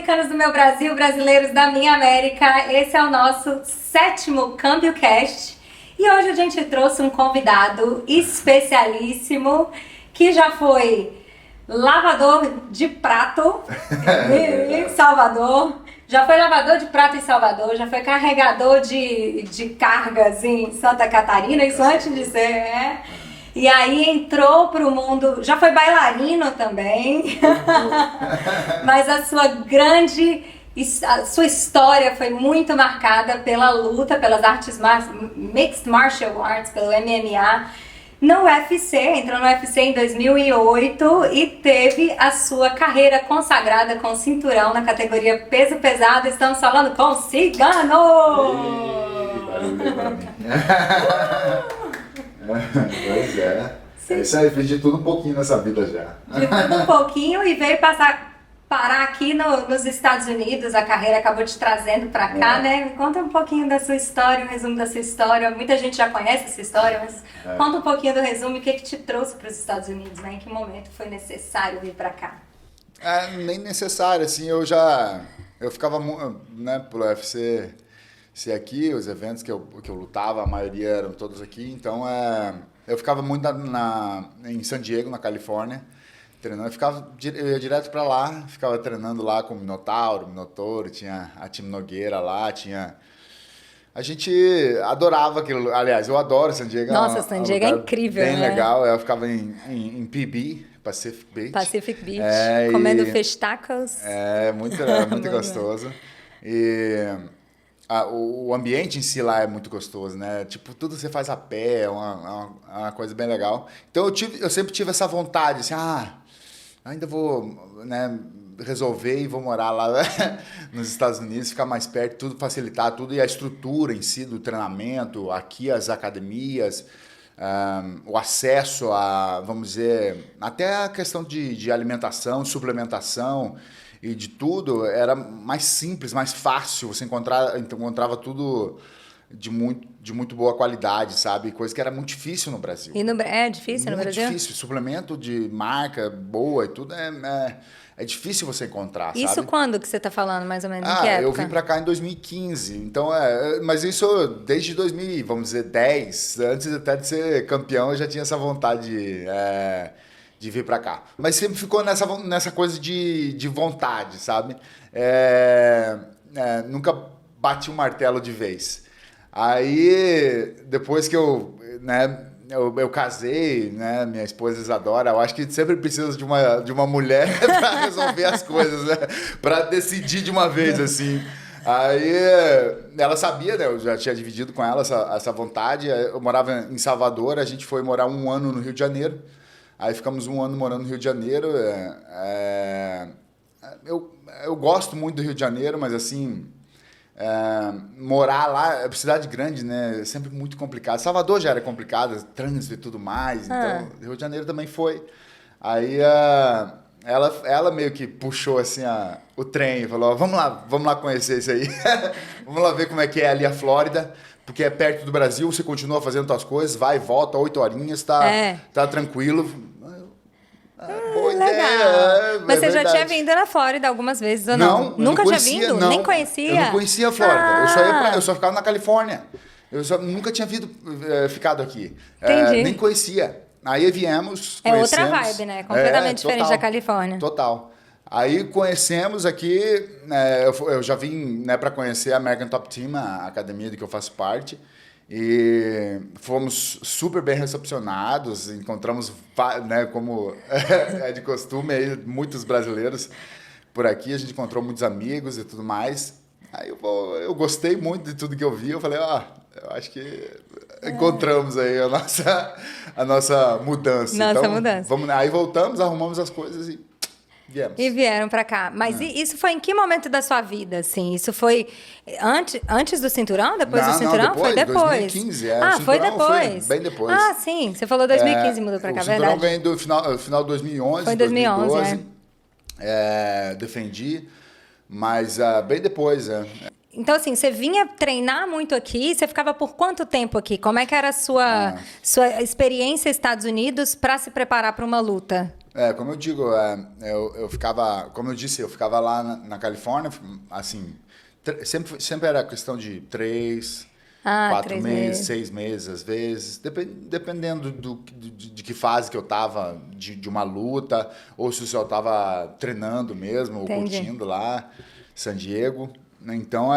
americanos do meu Brasil, brasileiros da minha América. Esse é o nosso 7º CâmbioCast. E hoje a gente trouxe um convidado especialíssimo que já foi lavador de prato em Salvador, já foi lavador de prato em Salvador, já foi carregador de cargas em Santa Catarina, isso antes de ser, E aí entrou pro mundo, já foi bailarino também, mas a sua história foi muito marcada pela luta, pelas artes Mixed Martial Arts, pelo MMA, no UFC, entrou no UFC em 2008 e teve a sua carreira consagrada com cinturão na categoria peso pesado. Estamos falando com Cigano! Valeu pra mim. Pois é. Sim. É isso aí, fiz de tudo um pouquinho nessa vida já. De tudo um pouquinho e veio parar aqui nos Estados Unidos. A carreira acabou te trazendo pra cá, né? Conta um pouquinho da sua história, um resumo da sua história. Muita gente já conhece essa história, mas conta um pouquinho do resumo e o que te trouxe para os Estados Unidos, né? Em que momento foi necessário vir pra cá? Nem necessário, assim, eu ficava, né, pelo UFC ser aqui, os eventos que eu lutava, a maioria eram todos aqui, então eu ficava muito em San Diego, na Califórnia, treinando, eu ia direto pra lá, ficava treinando lá com o Minotauro, tinha a Tim Nogueira lá, a gente adorava aquilo, aliás, eu adoro San Diego. Nossa, San Diego é incrível, bem né? legal, eu ficava em PB, Pacific Beach. Comendo fish tacos. Muito gostoso. E o ambiente em si lá é muito gostoso, né? Tipo, tudo você faz a pé, é uma coisa bem legal. Então eu sempre tive essa vontade, assim, ainda vou, né, resolver e vou morar lá nos Estados Unidos, ficar mais perto, tudo facilitar, tudo, e a estrutura em si do treinamento, aqui as academias, o acesso a, vamos dizer, até a questão de alimentação, suplementação e de tudo, era mais simples, mais fácil, você encontrava tudo de muito boa qualidade, sabe? Coisa que era muito difícil no Brasil. É difícil no Brasil? Muito difícil. Suplemento de marca boa e tudo é difícil você encontrar, Isso sabe? Quando que você tá falando, mais ou menos? Em que época? Eu vim pra cá em 2015. Então, mas isso desde 2000, vamos dizer, 10. Antes até de ser campeão, eu já tinha essa vontade de vir pra cá. Mas sempre ficou nessa coisa de vontade, sabe? Nunca bati um martelo de vez. Aí, depois que eu casei, né, minha esposa Isadora, eu acho que sempre precisa de uma mulher para resolver as coisas, né, para decidir de uma vez, assim. Aí, ela sabia, né, eu já tinha dividido com ela essa vontade, eu morava em Salvador, a gente foi morar 1 ano no Rio de Janeiro, aí ficamos 1 ano morando no Rio de Janeiro, eu gosto muito do Rio de Janeiro, mas assim... morar lá, é cidade grande, né? É sempre muito complicado. Salvador já era complicado, trânsito e tudo mais. Então, Rio de Janeiro também foi. Aí ela meio que puxou assim o trem e falou: vamos lá conhecer isso aí. Vamos lá ver como é que é ali a Flórida, porque é perto do Brasil, você continua fazendo suas coisas, vai e volta, 8 horinhas, tá tranquilo. Boa ideia, mas você já tinha vindo na Flórida algumas vezes, ou não? Nunca tinha vindo? Não, nem conhecia? Eu não conhecia a Flórida. Eu só ficava na Califórnia. Nunca tinha ficado aqui. Entendi. Nem conhecia. Aí viemos, conhecemos. É outra vibe, né? Completamente diferente da Califórnia. Total. Aí conhecemos aqui, eu já vim, né, para conhecer a American Top Team, a academia de que eu faço parte. E fomos super bem recepcionados, encontramos, né, como é de costume, aí, muitos brasileiros por aqui, a gente encontrou muitos amigos e tudo mais. Aí eu gostei muito de tudo que eu vi, eu falei, eu acho que encontramos aí a nossa mudança. Mudança. Aí voltamos, arrumamos as coisas e viemos. E vieram pra cá. Mas isso foi em que momento da sua vida, assim? Isso foi antes do cinturão? Depois do cinturão? Foi depois. 2015, foi depois. Foi bem depois. Sim. Você falou 2015 mudou pra cá, verdade? O cinturão vem do final de 2011, foi 2011, 2012. Defendi, mas bem depois, Então, assim, você vinha treinar muito aqui, você ficava por quanto tempo aqui? Como é que era a sua experiência nos Estados Unidos para se preparar para uma luta? Como eu digo, eu ficava, como eu disse, eu ficava lá na Califórnia, assim, sempre era questão de 4 3 meses, meses. 6 meses, às vezes, dependendo de que fase que eu tava, de uma luta, ou se eu tava treinando mesmo, ou Entendi. curtindo lá, San Diego. Então,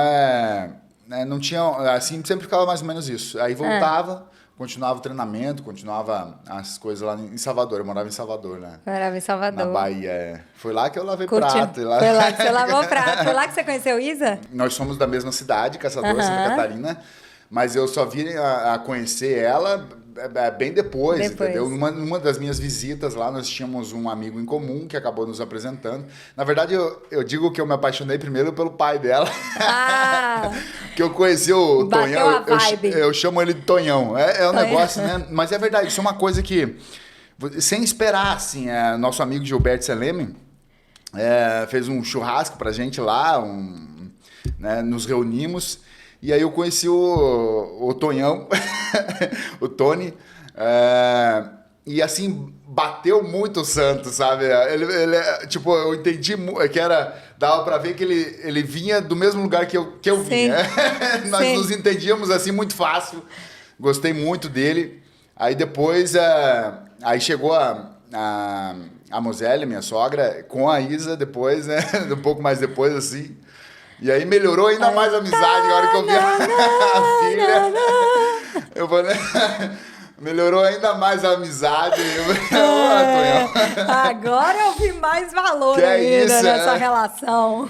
não tinha, assim, sempre ficava mais ou menos isso. Aí voltava, continuava o treinamento, continuava as coisas lá em Salvador. Eu morava em Salvador, né? Morava em Na Salvador. Bahia. Foi lá que eu lavei Curtiu? prato. Lá... Foi lá que você lavou prato. Foi lá que você conheceu Isa? Nós somos da mesma cidade, Caçador, Santa Catarina, mas eu só vim a conhecer ela bem depois, entendeu? Numa das minhas visitas lá, nós tínhamos um amigo em comum que acabou nos apresentando. Na verdade, eu digo que eu me apaixonei primeiro pelo pai dela. Ah! Que eu conheci o Bateu Tonhão. a vibe. Eu chamo ele de Tonhão. É um negócio, né? Mas é verdade, isso é uma coisa que, sem esperar, assim, nosso amigo Gilberto Seleme fez um churrasco pra gente lá, né, nos reunimos. E aí eu conheci o Tonhão, o Tony, e assim, bateu muito o santo, sabe? Ele tipo, eu entendi que dava pra ver que ele vinha do mesmo lugar que eu vinha. Nós nos entendíamos assim muito fácil, gostei muito dele. Aí depois, aí chegou a Moselle, minha sogra, com a Isa depois, né? Um pouco mais depois, assim. E aí melhorou ainda mais a amizade na hora que eu vi a filha. Eu falei, melhorou ainda mais a amizade. Agora eu vi mais valor que ainda isso, nessa relação.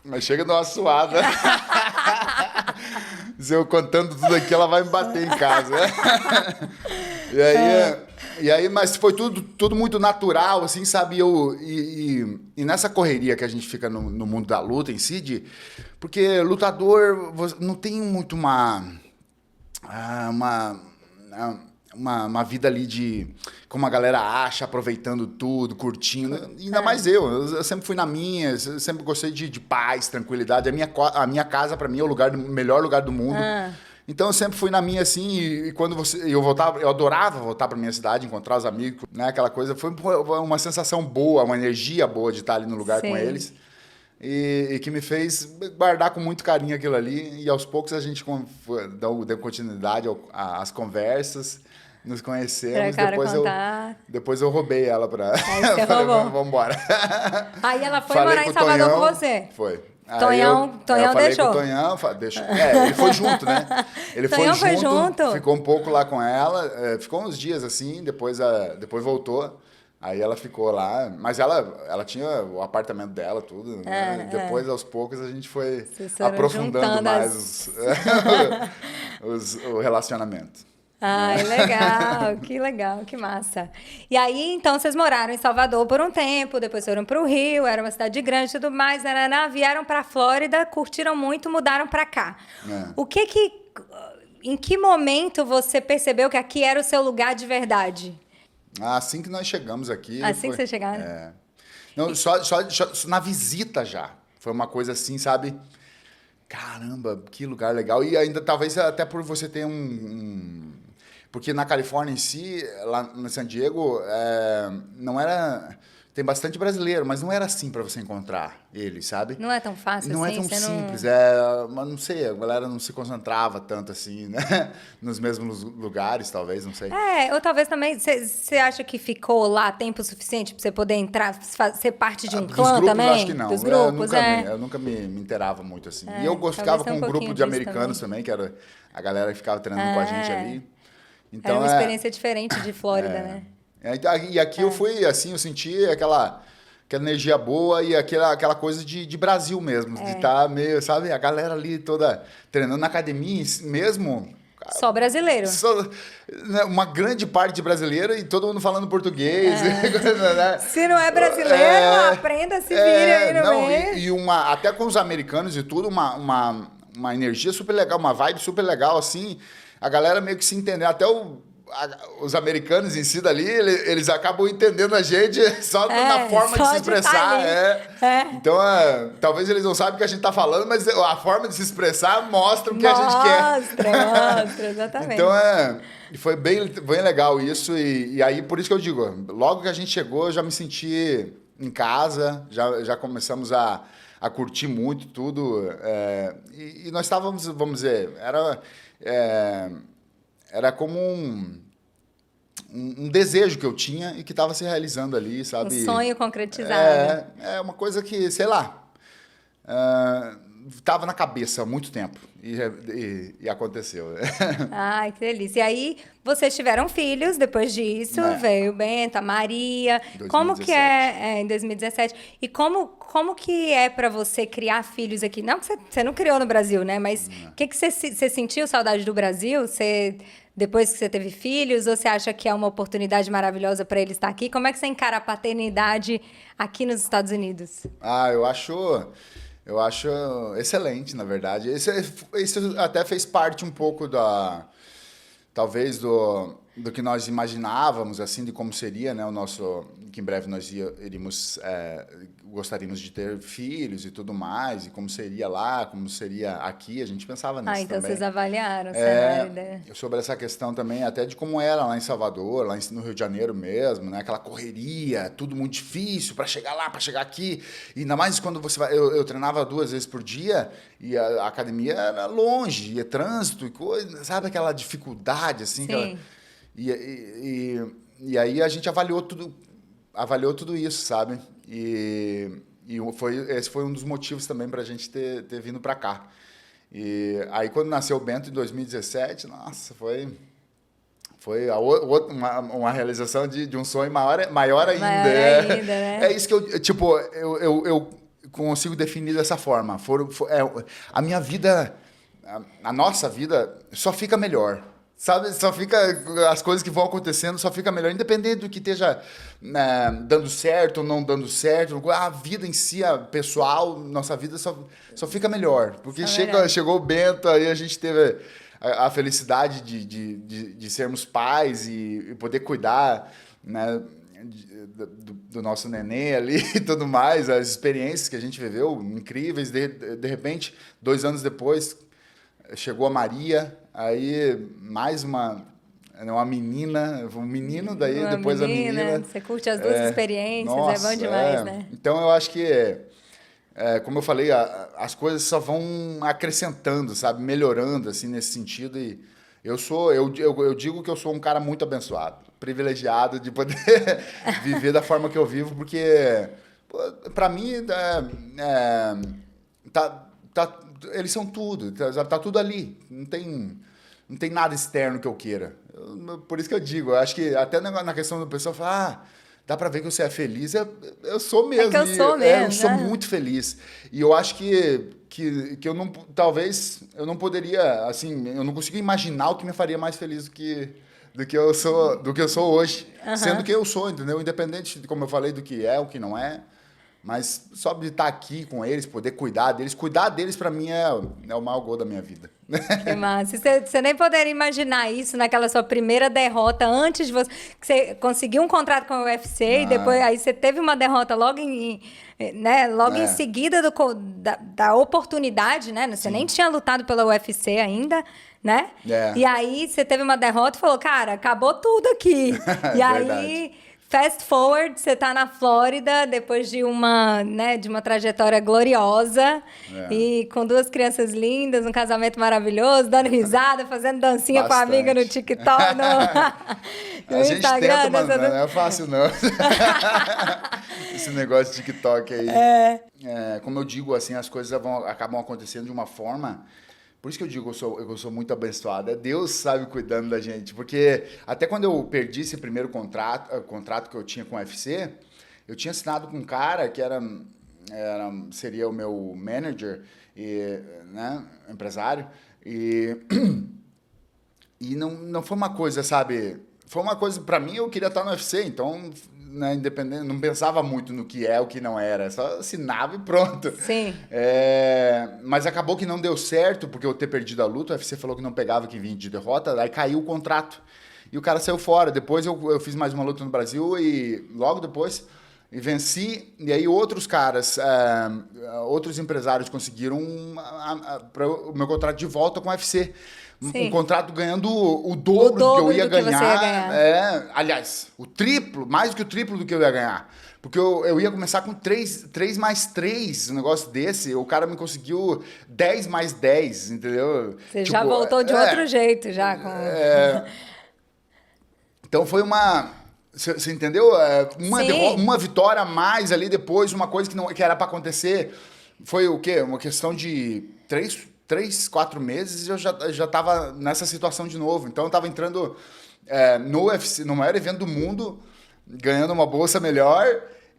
Mas chega de uma suada. Se eu contando tudo aqui, ela vai me bater em casa. E aí, mas foi tudo muito natural, assim, sabe? E nessa correria que a gente fica no mundo da luta em si, porque lutador não tem muito uma vida ali como a galera acha, aproveitando tudo, curtindo. Ainda mais eu sempre fui na minha, eu sempre gostei de paz, tranquilidade. A minha casa, pra mim, é o melhor lugar do mundo. Então eu sempre fui na minha assim, e quando eu voltava, eu adorava voltar pra minha cidade, encontrar os amigos, né? Aquela coisa, foi uma sensação boa, uma energia boa de estar ali no lugar com eles. E que me fez guardar com muito carinho aquilo ali. E aos poucos a gente deu continuidade às conversas, nos conhecemos. Depois eu roubei ela pra. Aí você roubou. Vamos embora. Aí ela foi morar em Salvador com você. Foi. Tonhão deixou. Com o Tonhão, deixou. Ele foi junto, né? Ele Tonhão foi junto, junto. Ficou um pouco lá com ela, ficou uns dias assim, depois voltou. Aí ela ficou lá, mas ela tinha o apartamento dela, tudo. Né? Depois, aos poucos, a gente foi aprofundando mais o relacionamento. Ai, legal, que massa. E aí, então, vocês moraram em Salvador por um tempo, depois foram para o Rio, era uma cidade grande e tudo mais, vieram para a Flórida, curtiram muito, mudaram para cá. Em que momento você percebeu que aqui era o seu lugar de verdade? Assim que nós chegamos aqui... Assim que vocês chegaram? Não, só na visita já. Foi uma coisa assim, sabe? Caramba, que lugar legal. E ainda, talvez, até por você ter Porque na Califórnia em si, lá no San Diego, não era... Tem bastante brasileiro, mas não era assim para você encontrar eles, sabe? Não é tão fácil não assim? Não é tão simples. Mas não sei, a galera não se concentrava tanto assim, né? Nos mesmos lugares, talvez, não sei. Ou talvez também, você acha que ficou lá tempo suficiente para você poder entrar, ser parte de um clã grupos, também? Acho que não. Dos grupos, eu nunca me inteirava muito assim. E eu ficava com um grupo de americanos também, que era a galera que ficava treinando com a gente ali. Então, era uma experiência diferente de Flórida, né? E aqui eu fui, assim, eu senti aquela energia boa e aquela coisa de Brasil mesmo, de estar meio, sabe, a galera ali toda treinando na academia mesmo. Só brasileiro. Uma grande parte de brasileiro e todo mundo falando português. Né? Se não é brasileiro, aprenda, se vira aí no meio. E até com os americanos e tudo, uma energia super legal, uma vibe super legal, assim, a galera meio que se entendeu. Até os americanos em si dali, eles acabam entendendo a gente só na forma de se expressar. Então, talvez eles não saibam o que a gente tá falando, mas a forma de se expressar mostra o que a gente quer. Mostra, exatamente. Então, foi bem legal isso. E aí, por isso que eu digo, logo que a gente chegou, eu já me senti em casa, já começamos a curtir muito tudo. E nós estávamos, vamos dizer, era como um desejo que eu tinha e que estava se realizando ali, sabe? Um sonho concretizado. É uma coisa que, sei lá, estava na cabeça há muito tempo e aconteceu. Ai, que delícia. E aí, vocês tiveram filhos depois disso, veio o Bento, a Maria. 2017. Como que em 2017? E como que é para você criar filhos aqui? Não que você não criou no Brasil, né? Mas o que você sentiu saudade do Brasil? Depois que você teve filhos, ou você acha que é uma oportunidade maravilhosa para ele estar aqui? Como é que você encara a paternidade aqui nos Estados Unidos? Eu acho excelente, na verdade. Isso até fez parte um pouco talvez do que nós imaginávamos, assim, de como seria, né, que em breve nós gostaríamos de ter filhos e tudo mais, e como seria lá, como seria aqui, a gente pensava nisso então também. Vocês avaliaram o cenário, né? Sobre essa questão também, até de como era lá em Salvador, no Rio de Janeiro mesmo, né, aquela correria, tudo muito difícil para chegar lá, para chegar aqui, e ainda mais quando você vai, eu treinava 2 vezes por dia, e a academia era longe, e trânsito e coisa, sabe aquela dificuldade, assim, Sim. E aí a gente avaliou tudo isso, sabe? E esse foi um dos motivos também para a gente ter vindo para cá. E aí quando nasceu o Bento em 2017, nossa, foi uma realização de um sonho maior ainda. Maior ainda, né? É isso que eu consigo definir dessa forma. A minha vida, a nossa vida só fica melhor. Sabe, as coisas que vão acontecendo só fica melhor, independente do que esteja dando certo ou não dando certo. A vida em si, a pessoal, nossa vida só fica melhor. Porque chegou o Bento, aí a gente teve a felicidade de sermos pais e poder cuidar, né, do nosso neném ali e tudo mais. As experiências que a gente viveu, incríveis. De repente, 2 anos depois, chegou a Maria. Aí, mais uma menina, um menino, daí depois a menina. Você curte as 2 experiências, nossa, é bom demais, né? Então, eu acho que, como eu falei, as coisas só vão acrescentando, sabe? Melhorando, assim, nesse sentido. E eu digo que eu sou um cara muito abençoado, privilegiado de poder viver da forma que eu vivo, porque, para mim, eles são tudo, tá tudo ali, não tem nada externo que eu queira. Por isso que eu digo, eu acho que até na questão do pessoal falar, dá pra ver que você é feliz, eu sou mesmo. É que eu sou mesmo, eu sou muito feliz. E eu acho que eu não, talvez, eu não poderia, assim, eu não consigo imaginar o que me faria mais feliz do que eu sou hoje. Sendo que eu sou, entendeu? Independente de, como eu falei, do que é, o que não é. Mas só de estar aqui com eles, poder cuidar deles para mim é o maior gol da minha vida. Que massa. Você nem poderia imaginar isso naquela sua primeira derrota, antes de você conseguir um contrato com o UFC, e depois aí você teve uma derrota logo em seguida da oportunidade, né? Você nem tinha lutado pela UFC ainda, né? E aí você teve uma derrota e falou, cara, acabou tudo aqui. E aí... Fast forward, você tá na Flórida depois de uma trajetória gloriosa e com 2 crianças lindas, um casamento maravilhoso, dando risada, fazendo dancinha com a amiga no TikTok, no a gente Instagram. Tenta, mas não é fácil, não. Esse negócio de TikTok aí. Como eu digo, assim, as coisas acabam acontecendo de uma forma... Por isso que eu digo que eu sou muito abençoado. É Deus, sabe, cuidando da gente. Porque até quando eu perdi esse primeiro contrato que eu tinha com o UFC, eu tinha assinado com um cara que seria o meu manager, né, empresário. E não foi uma coisa, sabe... Foi uma coisa, para mim, eu queria estar no UFC, então... Né, independente, não pensava muito no que é o que não era, só assinava e pronto. Sim. Mas acabou que não deu certo, porque eu ter perdido a luta, o UFC falou que não pegava, que vinha de derrota, aí caiu o contrato. e o cara saiu fora. Depois eu fiz mais uma luta no Brasil e logo depois e venci. E aí outros caras, outros empresários conseguiram o meu contrato de volta com o UFC. Um contrato ganhando o dobro do que eu ia ganhar. Aliás, o triplo, mais do que o triplo do que eu ia ganhar. Porque eu ia começar com 3 mais 3, um negócio desse. O cara me conseguiu 10 mais 10, entendeu? Você já voltou de outro jeito, já. Então foi uma... Você entendeu? Uma vitória a mais ali depois, uma coisa que era para acontecer. Foi o quê? Uma questão de 3, 4 meses e eu já tava nessa situação de novo. Então eu tava entrando no UFC, no maior evento do mundo, ganhando uma bolsa melhor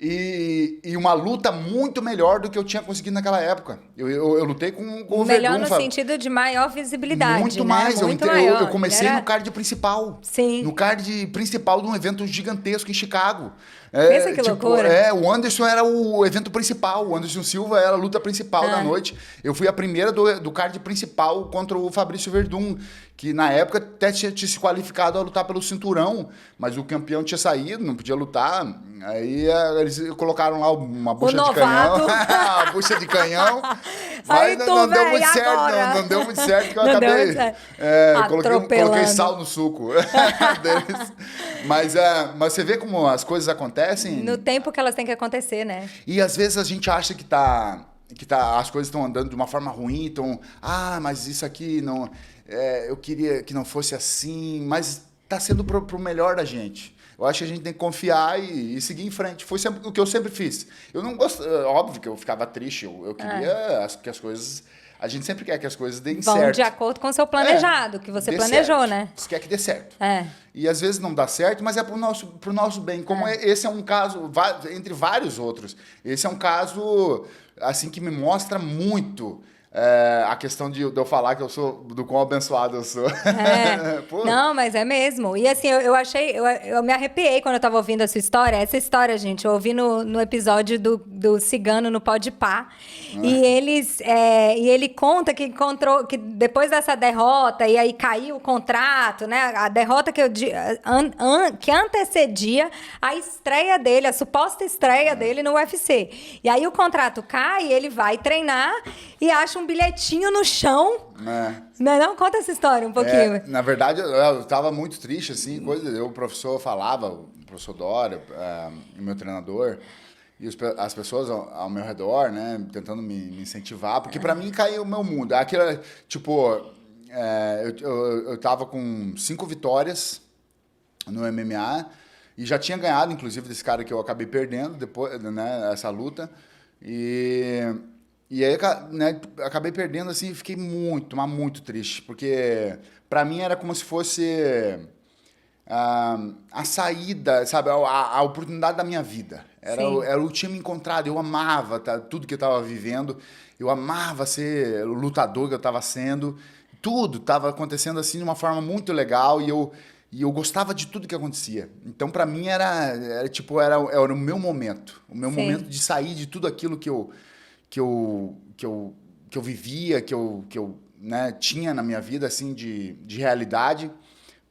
e uma luta muito melhor do que eu tinha conseguido naquela época. Eu lutei com o melhor Verdun, no sentido de maior visibilidade. Muito né? mais. Muito maior. Eu comecei no card principal. Sim. No card principal de um evento gigantesco em Chicago. Pensa que loucura. O Anderson era o evento principal. O Anderson Silva era a luta principal da noite. Eu fui a primeira do card principal contra o Fabrício Verdun, que na época até tinha se qualificado a lutar pelo cinturão, mas o campeão tinha saído, não podia lutar. Aí eles colocaram lá uma bucha de canhão. Uma bucha de canhão. Mas não deu muito certo. Não deu muito certo, que eu acabei. Coloquei sal no suco deles. Mas você vê como as coisas acontecem. No tempo que elas têm que acontecer, né? E às vezes a gente acha que as coisas estão andando de uma forma ruim, então, mas isso aqui não. Eu queria que não fosse assim, mas está sendo pro melhor da gente. Eu acho que a gente tem que confiar e seguir em frente. Foi sempre o que eu sempre fiz. Eu não gosto, óbvio que eu ficava triste, eu queria que as coisas. A gente sempre quer que as coisas deem certo. Vão de acordo com o seu planejado, que você planejou, certo. né? Você quer que dê certo. É. E às vezes não dá certo, mas é pro nosso bem. Como esse é um caso, entre vários outros, esse é um caso assim que me mostra muito a questão de eu falar que eu sou, do quão abençoado eu sou. Não, mas é mesmo. E assim, eu me arrepiei quando eu tava ouvindo a sua história. Essa história, gente, eu ouvi no episódio do Cigano no Podpah. E ele conta que encontrou, que depois dessa derrota, e aí caiu o contrato, né? A derrota que antecedia a estreia dele, a suposta estreia dele no UFC. E aí o contrato cai, ele vai treinar e acha um bilhetinho no chão. Não? Conta essa história um pouquinho. Na verdade, eu estava muito triste, assim, o professor falava, o professor Dória, o meu treinador, e as pessoas ao meu redor, né, tentando me incentivar, porque para mim caiu o meu mundo. Aquilo, tipo, eu tava com 5 vitórias no MMA e já tinha ganhado, inclusive, desse cara que eu acabei perdendo depois, né, essa luta. E aí, né, acabei perdendo, assim, e fiquei muito triste, porque para mim era como se fosse a saída, sabe, a oportunidade da minha vida. Era o tinha me encontrado, eu amava tudo que eu estava vivendo, eu amava ser o lutador que eu estava sendo, tudo estava acontecendo assim de uma forma muito legal e eu gostava de tudo que acontecia. Então, para mim, era o meu momento, momento de sair de tudo aquilo que eu vivia, que eu né, tinha na minha vida, assim, de realidade,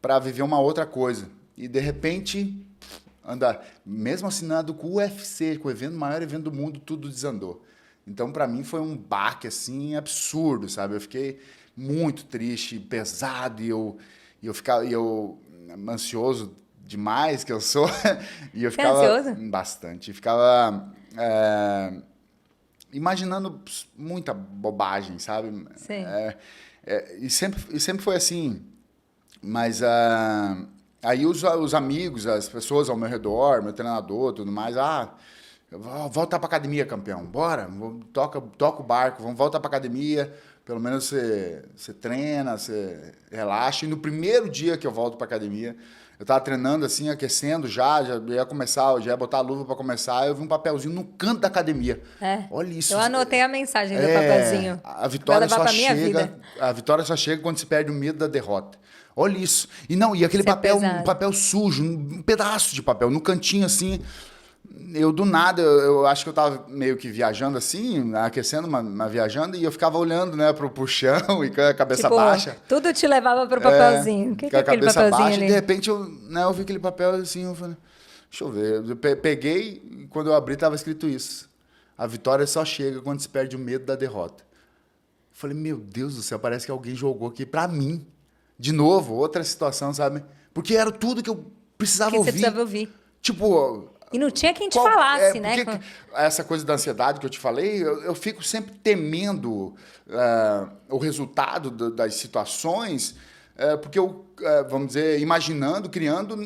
para viver uma outra coisa. E, de repente, mesmo assinando com o UFC, com o maior evento do mundo, tudo desandou. Então, para mim, foi um baque, assim, absurdo, sabe? Eu fiquei muito triste, pesado, e eu ficava ansioso demais, que eu sou. E eu ficava ansioso? Bastante. Ficava imaginando muita bobagem, sabe? Sim. E sempre foi assim. Mas aí os amigos, as pessoas ao meu redor, meu treinador, tudo mais, volta pra academia, campeão, bora, toca o barco, vamos voltar pra academia, pelo menos você treina, você relaxa. E no primeiro dia que eu volto pra academia, eu tava treinando assim, aquecendo já ia começar, já ia botar a luva para começar, eu vi um papelzinho no canto da academia. Olha isso. Eu anotei a mensagem do papelzinho. A vitória só chega quando se perde o medo da derrota. Olha isso. E aquele papel, um papel sujo, um pedaço de papel, no cantinho assim. eu do nada, eu acho que eu tava meio que viajando assim, aquecendo, viajando, e eu ficava olhando, né, pro chão e com a cabeça Tipo, baixa. tudo te levava pro papelzinho. O que Com é a aquele cabeça papelzinho baixa, e de ali? repente eu vi aquele papel assim, eu falei, deixa eu ver. Eu peguei, e quando eu abri, tava escrito isso. A vitória só chega quando se perde o medo da derrota. Eu falei, meu Deus do céu, parece que alguém jogou aqui pra mim. De novo, outra situação, sabe? Porque era tudo que eu precisava Que você ouvir. precisava ouvir. Tipo, E não tinha quem te falasse, né? porque essa coisa da ansiedade que eu te falei, eu fico sempre temendo o resultado das situações, porque eu, vamos dizer, imaginando, criando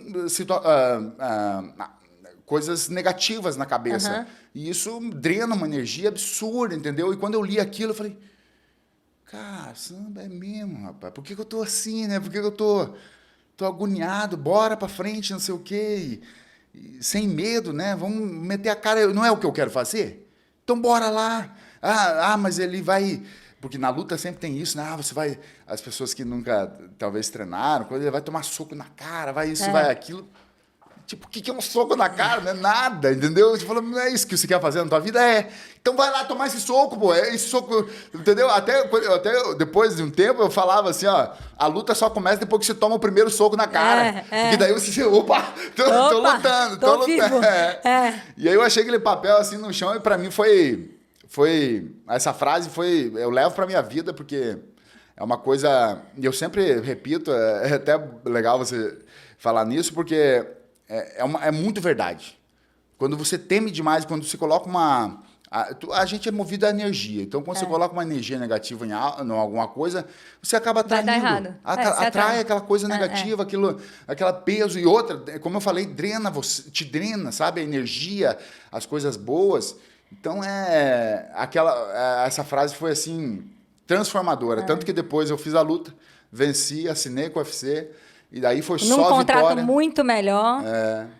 coisas negativas na cabeça. Aham. E isso drena uma energia absurda, entendeu? E quando eu li aquilo, eu falei, caramba, é mesmo, rapaz. Por que eu tô assim, né? Por que eu tô agoniado? Bora pra frente, não sei o quê. Sem medo, né? Vamos meter a cara. Não é o que eu quero fazer? Então bora lá. Mas ele vai... Porque na luta sempre tem isso, né? Você vai... As pessoas que nunca, talvez, treinaram, ele vai tomar soco na cara, vai isso, vai aquilo. Tipo, o que é um soco na cara? Não é nada, entendeu? Você fala, não é isso que você quer fazer na tua vida? É. Então vai lá tomar esse soco, pô. Esse soco, entendeu? Até depois de um tempo eu falava assim, ó, a luta só começa depois que você toma o primeiro soco na cara. Porque daí você, tô lutando, tô lutando. E aí eu achei aquele papel assim no chão e pra mim essa frase eu levo pra minha vida porque é uma coisa, e eu sempre repito, é até legal você falar nisso porque é muito verdade. Quando você teme demais, quando você coloca a gente é movido a energia. Então, quando você coloca uma energia negativa em alguma coisa, você acaba atraindo. Vai dar errado. Atrai aquela coisa negativa, aquela peso. E outra, como eu falei, drena você, te drena, sabe? A energia, as coisas boas. Então, essa frase foi assim, transformadora. Tanto que depois eu fiz a luta, venci, assinei com o UFC. E daí foi Num só contrato vitória. muito melhor.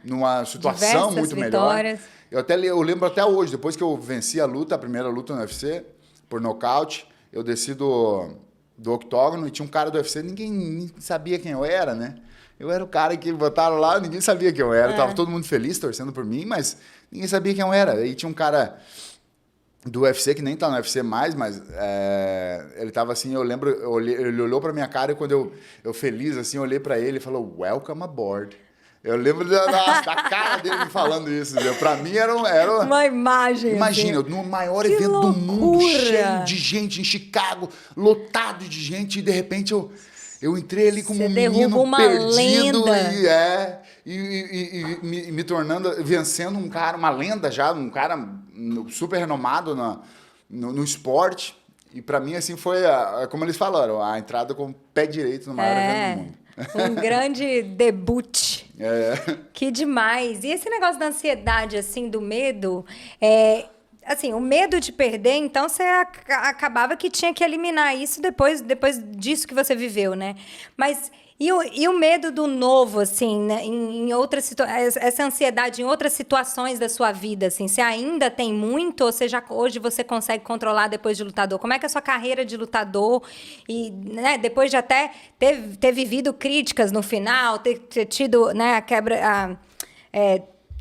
Numa situação Diversas muito vitórias. melhor. Eu lembro até hoje, depois que eu venci a primeira luta no UFC, por nocaute, eu desci do octógono e tinha um cara do UFC, ninguém sabia quem eu era, né? Eu era o cara que botaram lá, ninguém sabia quem eu era. Tava todo mundo feliz, torcendo por mim, mas ninguém sabia quem eu era. Aí tinha um cara do UFC, que nem tá no UFC mais, mas ele tava assim, eu lembro, ele olhou pra minha cara e quando eu feliz, assim, olhei pra ele e falou, welcome aboard. Eu lembro da cara dele me falando isso. Pra mim era uma imagem. Imagina, assim. no maior Que evento loucura. do mundo, cheio de gente, em Chicago, lotado de gente, e de repente eu entrei ali como um menino uma perdido lenda. e me tornando, vencendo uma lenda já, um cara super renomado no esporte. E pra mim, assim, foi, como eles falaram, a entrada com o pé direito no maior evento do mundo. Um grande debut. Que demais. E esse negócio da ansiedade, assim, do medo, assim, o medo de perder, então você acabava que tinha que eliminar isso depois disso que você viveu, né? Mas e o medo do novo, assim, né? Em outras essa ansiedade em outras situações da sua vida, assim, você ainda tem muito ou hoje você consegue controlar depois de lutador? Como é que é a sua carreira de lutador e, né, depois de até ter vivido críticas no final, ter tido, né, a quebra,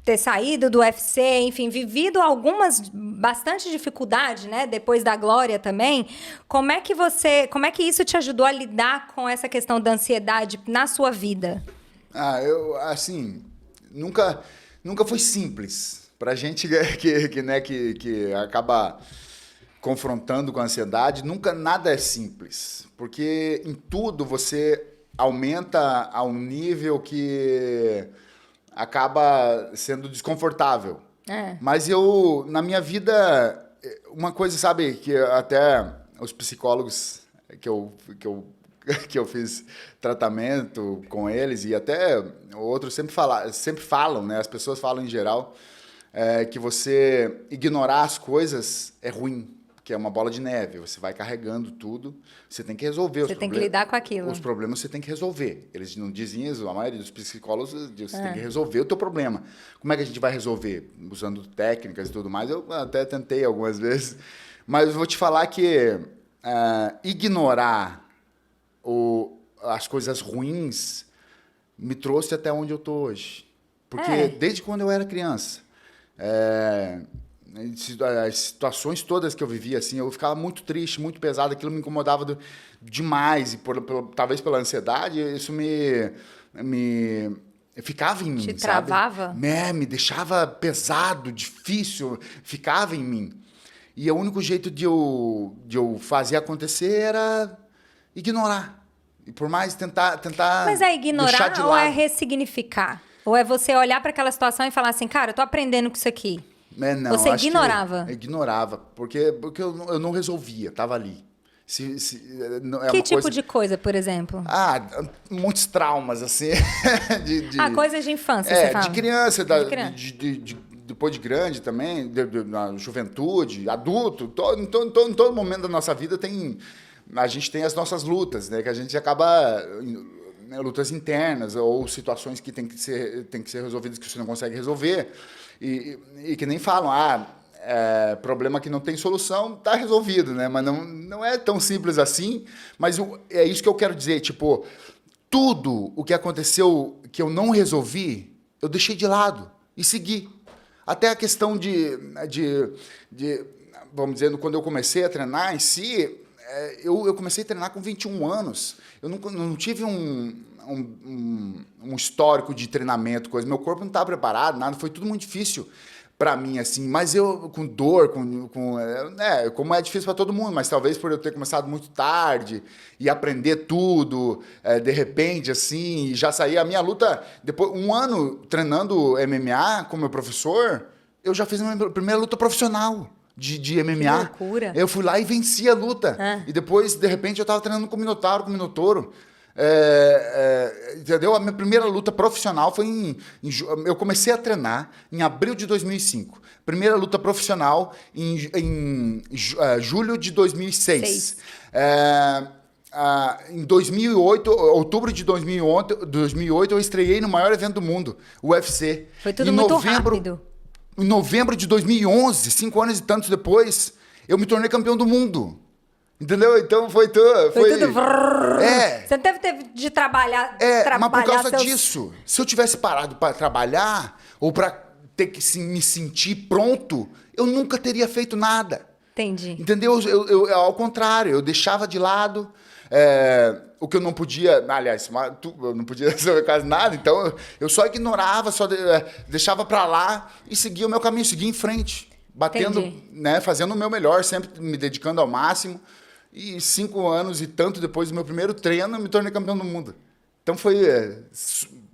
ter saído do UFC, enfim, vivido bastante dificuldade, né, depois da glória também. Como é que isso te ajudou a lidar com essa questão da ansiedade na sua vida? Eu, assim, nunca foi simples. Pra gente que acaba confrontando com a ansiedade, nunca nada é simples. Porque em tudo você aumenta a um nível que acaba sendo desconfortável. Mas na minha vida, uma coisa, sabe, que até os psicólogos que eu fiz tratamento com eles e até outros sempre falam, né? As pessoas falam em geral que você ignorar as coisas é ruim, que é uma bola de neve. Você vai carregando tudo, você tem que resolver os problemas. Você tem que lidar com aquilo. Os problemas você tem que resolver. Eles não dizem isso, a maioria dos psicólogos diz, você tem que resolver o teu problema. Como é que a gente vai resolver? Usando técnicas e tudo mais. Eu até tentei algumas vezes, mas eu vou te falar que ignorar as coisas ruins me trouxe até onde eu tô hoje. Porque desde quando eu era criança, As situações todas que eu vivia, assim, eu ficava muito triste, muito pesado, aquilo me incomodava demais, e talvez pela ansiedade, isso me ficava em mim, Te sabe? travava? Me deixava pesado, difícil, ficava em mim. E o único jeito de eu fazer acontecer era ignorar. E por mais tentar Mas é deixar de ignorar ou é lado. ressignificar? Ou é você olhar para aquela situação e falar assim, cara, eu tô aprendendo com isso aqui. Não, Você acho que ignorava? ignorava, porque eu não resolvia, tava ali. É Que uma tipo coisa... de coisa, por exemplo? Muitos traumas, assim. Coisas de infância, você fala? De criança, De criança. depois de grande também, na juventude, adulto, em todo momento da nossa vida a gente tem as nossas lutas, né? Que a gente acaba, né, lutas internas ou situações que tem que ser resolvidas que você não consegue resolver e que nem falam, problema que não tem solução, tá resolvido, né? Mas não é tão simples assim, mas é isso que eu quero dizer, tipo, tudo o que aconteceu que eu não resolvi, eu deixei de lado e segui. Até a questão vamos dizer, quando eu comecei a treinar em si, eu comecei a treinar com 21 anos. Eu não tive um histórico de treinamento, coisa. Meu corpo não estava preparado, nada. Foi tudo muito difícil para mim, assim. Mas eu, com dor, como é difícil para todo mundo, mas talvez por eu ter começado muito tarde e aprender tudo, de repente, assim, e já saí. A minha luta, depois 1 ano treinando MMA com meu professor, eu já fiz a minha primeira luta profissional de MMA. Que loucura. Eu fui lá e venci a luta. E depois, de repente, eu estava treinando com o Minotouro. Entendeu? A minha primeira luta profissional foi eu comecei a treinar em abril de 2005. Primeira luta profissional em julho de 2006. Em 2008, outubro de 2008, eu estreiei no maior evento do mundo, o UFC. Foi tudo muito rápido. Em novembro de 2011, 5 anos e tantos depois, eu me tornei campeão do mundo. Entendeu? Então foi tudo. Foi tudo. Você não teve de trabalhar. Mas por causa disso, se eu tivesse parado para trabalhar ou para ter que me sentir pronto, eu nunca teria feito nada. Entendi. Entendeu? Ao contrário, eu deixava de lado. O que eu não podia, aliás, eu não podia resolver quase nada, então eu só ignorava, deixava para lá e seguia o meu caminho, seguia em frente, batendo, né, fazendo o meu melhor, sempre me dedicando ao máximo. E 5 anos e tanto depois do meu primeiro treino, eu me tornei campeão do mundo. Então foi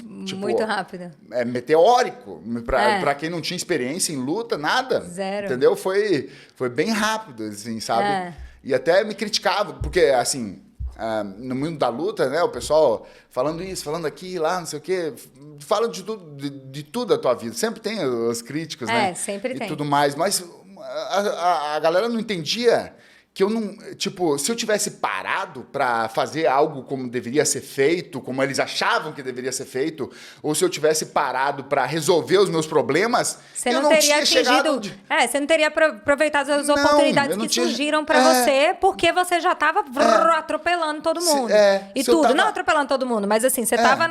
muito rápido. Meteórico. Para quem não tinha experiência em luta, nada. Zero. Entendeu? Foi bem rápido, assim, sabe? E até me criticava, porque, assim, no mundo da luta, né, o pessoal falando isso, falando aqui, lá, não sei o quê, fala de tudo da tua vida. Sempre tem os críticos, né? Sempre tem. E tudo mais. Mas a galera não entendia que eu não... Tipo, se eu tivesse parado para fazer algo como deveria ser feito, como eles achavam que deveria ser feito, ou se eu tivesse parado para resolver os meus problemas, eu não teria chegado... Você não teria aproveitado as oportunidades que surgiram para você, porque você já estava atropelando todo mundo. Não atropelando todo mundo, mas assim, você estava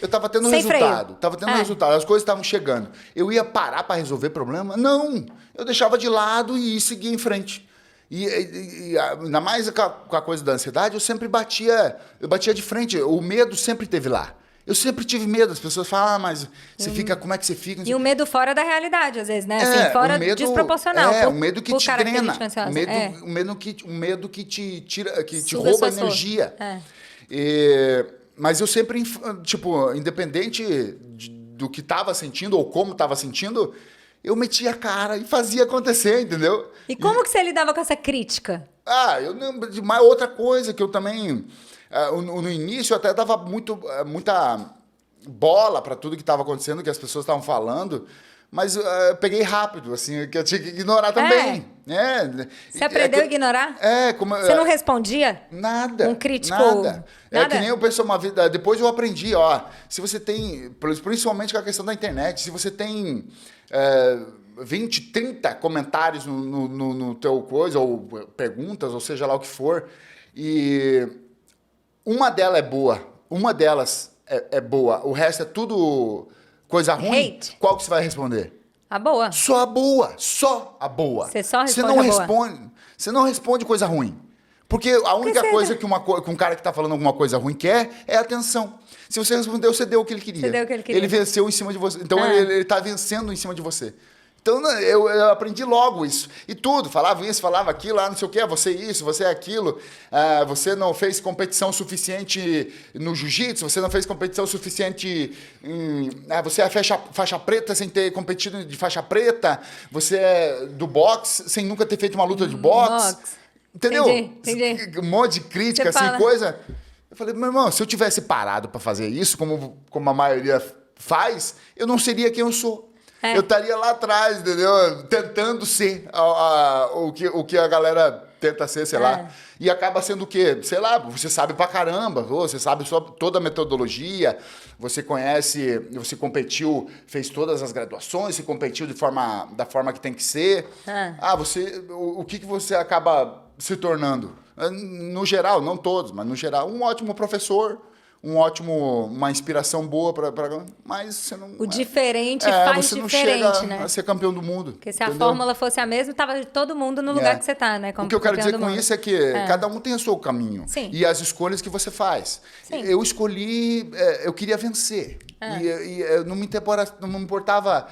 eu estava tendo resultado. Estava tendo resultado. As coisas estavam chegando. Eu ia parar para resolver problema? Não. Eu deixava de lado e seguia em frente. E ainda mais com a coisa da ansiedade, eu batia de frente. O medo sempre esteve lá. Eu sempre tive medo. As pessoas falam, mas você fica, como é que você fica? E o medo fora da realidade, às vezes, né? Assim, fora desproporcional. O medo que te drena. O medo que te tira, que te rouba energia. Mas eu sempre, tipo, independente do que estava sentindo ou como estava sentindo, eu metia a cara e fazia acontecer, entendeu? E como que você lidava com essa crítica? Eu lembro de mais outra coisa que eu também... no início eu até dava muita bola para tudo que estava acontecendo, que as pessoas estavam falando, mas eu peguei rápido, assim, que eu tinha que ignorar também. Você aprendeu a ignorar? Você não respondia? Nada. Um crítico? Nada. Que nem eu penso uma vida... Depois eu aprendi, se você tem... Principalmente com a questão da internet, se você tem... 20, 30 comentários no teu coisa, ou perguntas, ou seja lá o que for, e uma delas é boa, o resto é tudo coisa ruim, qual que você vai responder? A boa. Só a boa. Só a boa. Você só responde não a boa. responde. Você não responde coisa ruim. Porque a única coisa que um cara que tá falando alguma coisa ruim quer é atenção. Se você respondeu, você deu o que ele queria. Você deu o que ele queria. Ele venceu em cima de você. Então ele tá vencendo em cima de você. Então eu aprendi logo isso. E tudo, falava isso, falava aquilo, não sei o quê, você isso, você aquilo. Você não fez competição suficiente no jiu-jitsu, você não fez competição suficiente você é faixa preta sem ter competido de faixa preta, você é do boxe sem nunca ter feito uma luta de boxe. Entendeu? Entendi. Um monte de crítica, assim, coisa. Eu falei, meu irmão, se eu tivesse parado para fazer isso, como a maioria faz, eu não seria quem eu sou. Eu estaria lá atrás, entendeu? Tentando ser o que a galera tenta ser, sei lá. E acaba sendo o quê? Sei lá, você sabe pra caramba, você sabe toda a metodologia, você conhece, você competiu, fez todas as graduações, você competiu da forma que tem que ser. O que você acaba se tornando? No geral, não todos, mas no geral, um ótimo professor, uma inspiração boa para mas você não... O diferente faz você não diferente, chega né? a ser campeão do mundo. Porque se a fórmula fosse a mesma, tava todo mundo no lugar que você tá, né? O que eu quero dizer com isso é que cada um tem o seu caminho. Sim. E as escolhas que você faz. Sim. Eu escolhi... eu queria vencer. E não me importava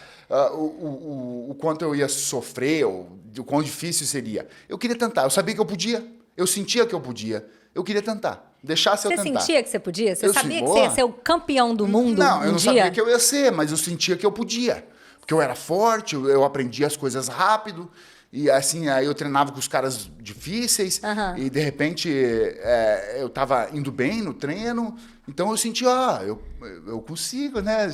o quanto eu ia sofrer, ou o quão difícil seria. Eu queria tentar. Eu sabia que eu podia. Eu sentia que eu podia. Eu queria tentar. Deixasse eu tentar. Você sentia que você podia? Você sabia que você ia ser o campeão do mundo Não, eu não dia? sabia que eu ia ser, mas eu sentia que eu podia. Porque eu era forte, eu aprendia as coisas rápido. E assim, aí eu treinava com os caras difíceis. E de repente eu tava indo bem no treino. Então eu sentia, eu consigo, né?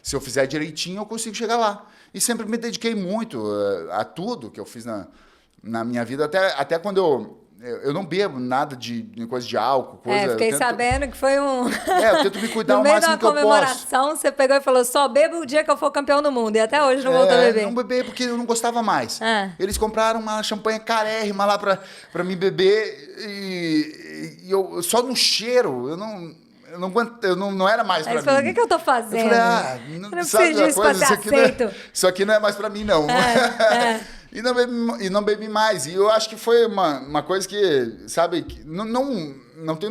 Se eu fizer direitinho, eu consigo chegar lá. E sempre me dediquei muito a tudo que eu fiz na minha vida. Até quando eu não bebo nada de coisa de álcool, Fiquei sabendo que foi um... eu tento me cuidar o máximo que eu posso. No meio de uma comemoração, você pegou e falou, só bebo o dia que eu for campeão do mundo. E até hoje não voltou a beber. Não beber porque eu não gostava mais. Eles compraram uma champanhe carérrima lá pra mim beber e eu só no cheiro, eu não era mais pra mim. Aí você falou, o que eu tô fazendo? Eu falei, não preciso disso pra ser aceito. Isso aqui não é mais pra mim, não. E não bebi mais. E eu acho que foi uma coisa que, sabe, que não tem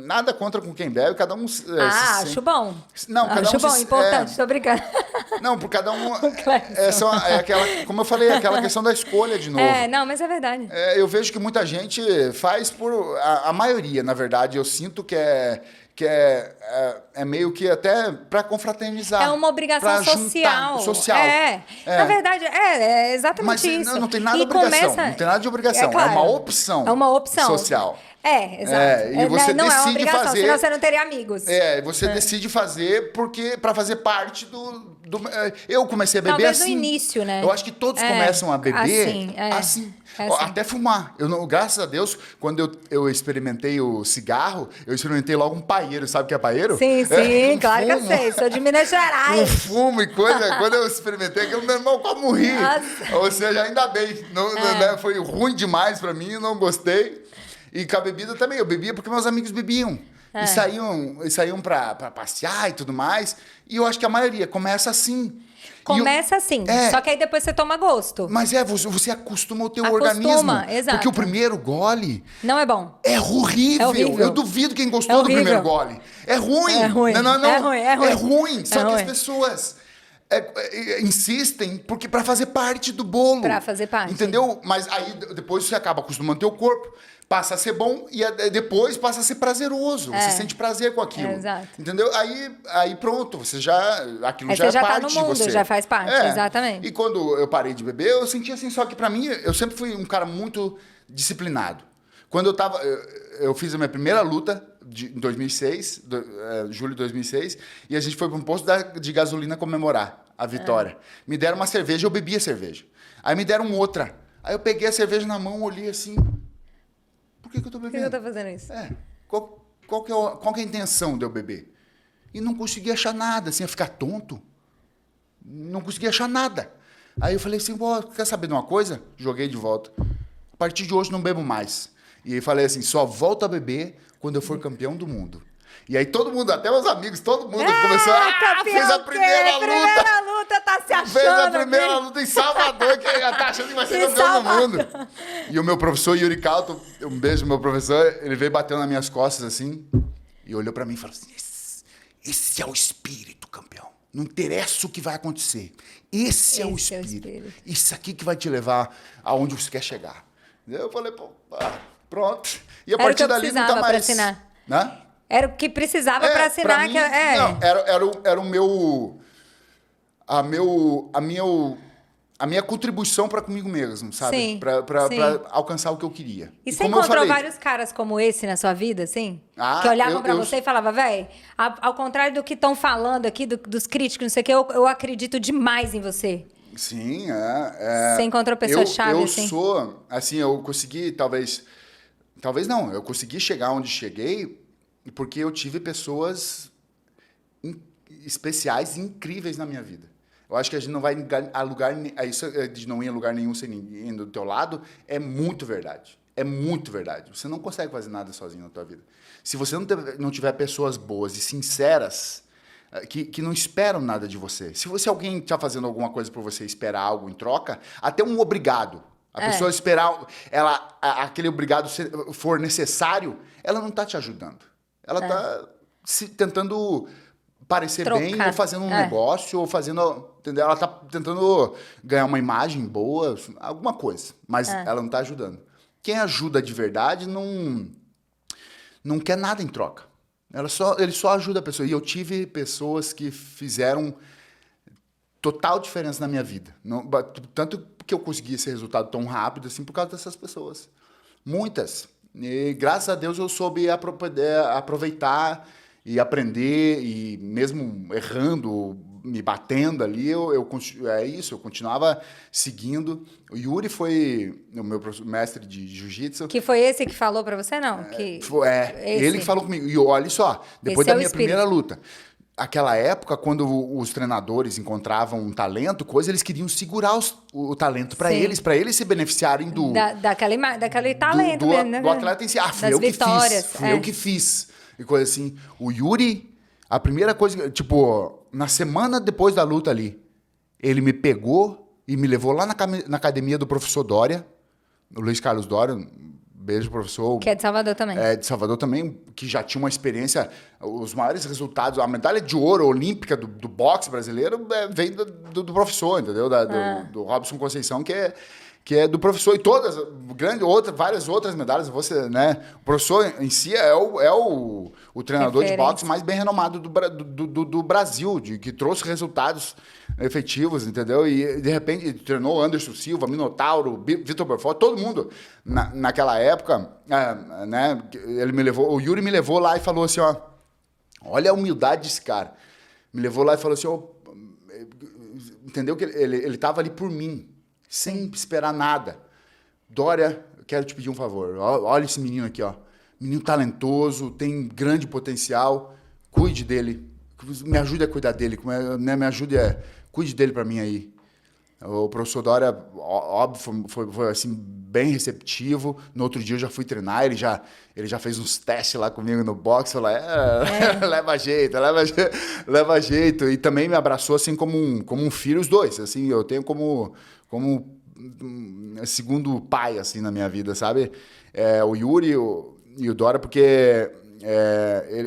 nada contra com quem bebe, cada um... acho bom. Não, cada acho bom, importante, tô brincando. Não, por cada um... aquela, como eu falei, aquela questão da escolha de novo. Não, mas é verdade. Eu vejo que muita gente faz por... A maioria, na verdade, eu sinto que é meio que até para confraternizar. É uma obrigação social. Na verdade, é exatamente isso. Mas não tem nada de obrigação. Não tem nada de obrigação. Claro, é uma opção. É uma opção. Social. Exato. E você não decide é uma obrigação, fazer. senão você não teria amigos. Você decide fazer para fazer parte do. Eu comecei a beber Talvez assim. no início, né? Eu acho que todos começam a beber assim. assim. Até fumar. Graças a Deus, quando eu experimentei o cigarro, eu experimentei logo um paieiro. Sabe o que é paieiro? Sim, claro que eu sei. Sou de Minas Gerais. Um fumo e coisa. Quando eu experimentei aquilo, meu irmão quase morri. Nossa. Ou seja, ainda bem. Né, foi ruim demais pra mim, não gostei. E com a bebida também. Eu bebia porque meus amigos bebiam. E saíam pra passear e tudo mais. E eu acho que a maioria começa assim. Começa assim, só que aí depois você toma gosto. Mas você acostuma o teu organismo. Exato. Porque o primeiro gole... Não é bom. É horrível. Eu duvido quem gostou do primeiro gole. É ruim. É ruim. Não. É ruim. Só que as pessoas insistem para fazer parte do bolo. Para fazer parte. Entendeu? Mas aí depois você acaba acostumando o teu corpo. Passa a ser bom e depois passa a ser prazeroso. Você sente prazer com aquilo. Exato. Entendeu? Aí pronto, aquilo aí já é já parte tá no mundo, de você. já faz parte, exatamente. E quando eu parei de beber, eu senti assim, só que pra mim, eu sempre fui um cara muito disciplinado. Quando eu fiz a minha primeira luta em 2006, julho de 2006, e a gente foi para um posto de gasolina comemorar a vitória. Me deram uma cerveja, eu bebi a cerveja. Aí me deram outra. Aí eu peguei a cerveja na mão, olhei assim... Por que eu tô bebendo? Por que eu tô fazendo isso? Qual que é a intenção de eu beber? E não consegui achar nada, assim, ia ficar tonto. Não consegui achar nada. Aí eu falei assim, quer saber de uma coisa? Joguei de volta. A partir de hoje não bebo mais. E aí falei assim, só volto a beber quando eu for campeão do mundo. E aí todo mundo, até meus amigos, todo mundo começou campeão, fez a primeira luta. Primeira luta, tá se achando. fez a primeira luta em Salvador, que ela tá achando que vai ser campeão do mundo. E o meu professor, Yuri Calto, um beijo pro meu professor, ele veio batendo nas minhas costas assim, e olhou pra mim e falou assim, esse é o espírito, campeão. Não interessa o que vai acontecer. Esse é o espírito. Isso aqui que vai te levar aonde você quer chegar. Eu falei, pô, pronto. E a partir dali nunca mais... Assinar. Né? Era o que precisava para assinar. Pra mim, não, era o meu... A minha contribuição para comigo mesmo, sabe? Sim, para sim. alcançar o que eu queria. E você encontrou vários caras como esse na sua vida, assim? Que olhavam para você e falavam, velho, ao contrário do que estão falando aqui, dos críticos, não sei o que, eu acredito demais em você. Sim, Você encontrou pessoas-chave, assim? Eu sou, assim, eu consegui, talvez não, eu consegui chegar onde cheguei porque eu tive pessoas especiais e incríveis na minha vida. Eu acho que a gente não vai a lugar... Isso de não ir a lugar nenhum sem ninguém do teu lado é muito verdade. É muito verdade. Você não consegue fazer nada sozinho na tua vida. Se você não tiver pessoas boas e sinceras que não esperam nada de você. Se alguém está fazendo alguma coisa por você e esperar algo em troca, até um obrigado. A pessoa esperar... aquele obrigado for necessário, ela não está te ajudando. Ela está tentando... parecer bem, ou fazendo um negócio, ou fazendo... Entendeu? Ela tá tentando ganhar uma imagem boa, alguma coisa. Mas ela não tá ajudando. Quem ajuda de verdade não quer nada em troca. Ele só ajuda a pessoa. E eu tive pessoas que fizeram total diferença na minha vida. Tanto que eu consegui esse resultado tão rápido assim por causa dessas pessoas. Muitas. E graças a Deus eu soube aproveitar... e aprender, e mesmo errando, me batendo ali, eu continuava seguindo. O Yuri foi o meu mestre de jiu-jitsu. Que foi esse que falou pra você, não? Ele que falou comigo. E olha só, depois da minha primeira luta, aquela época, quando os treinadores encontravam um talento, eles queriam segurar o talento para eles se beneficiarem daquele talento mesmo, né? Do atleta em si. Fui eu que fiz. E coisa assim. O Yuri, a primeira coisa... Tipo, na semana depois da luta ali, ele me pegou e me levou lá na academia do professor Dória, o Luiz Carlos Dória, beijo, professor. Que é de Salvador também. De Salvador também, que já tinha uma experiência... Os maiores resultados, a medalha de ouro olímpica do boxe brasileiro vem do professor, entendeu? Do Robson Conceição, que é do professor, e várias outras medalhas, né? O professor em si é o treinador de boxe mais bem renomado do Brasil, que trouxe resultados efetivos, entendeu? E, de repente, treinou Anderson Silva, Minotauro, Vitor Belfort, todo mundo naquela época, né? O Yuri me levou lá e falou assim, ó, olha a humildade desse cara. Me levou lá e falou assim, entendeu? Que ele estava ali por mim, sem esperar nada. Dória, eu quero te pedir um favor. Olha esse menino aqui, ó. Menino talentoso, tem grande potencial. Cuide dele. Me ajude a cuidar dele. Me ajude cuide dele para mim aí. O professor Dória, óbvio, foi assim, bem receptivo. No outro dia eu já fui treinar, ele já fez uns testes lá comigo no boxe. Falou, leva jeito. E também me abraçou assim como um filho, os dois. Assim, eu tenho como segundo pai, assim, na minha vida, sabe? O Yuri e o Dória, porque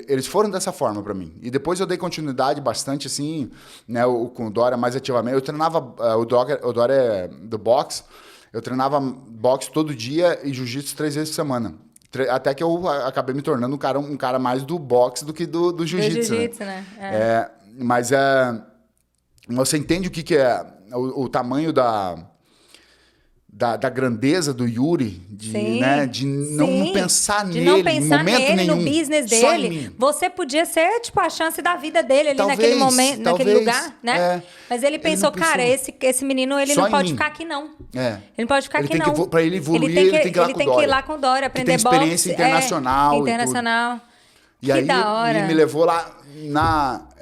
eles foram dessa forma para mim. E depois eu dei continuidade bastante, assim, né, com o Dória mais ativamente. Eu treinava, o Dória do boxe, eu treinava boxe todo dia e jiu-jitsu 3 vezes por semana. Até que eu acabei me tornando um cara mais do boxe do que do jiu-jitsu. Né? Mas você entende o que é o tamanho da grandeza do Yuri, né, de não pensar nele em momento nenhum. No business dele. Você podia ser, tipo, a chance da vida dele ali naquele momento, naquele lugar, né? Mas ele pensou, cara, esse menino, ele não pode ficar aqui, não. Ele não pode ficar aqui, não. Para ele evoluir, ele tem que ir lá com o Dória. Aprender boxe. Tem experiência internacional. Internacional. E aí, da hora. Ele me levou lá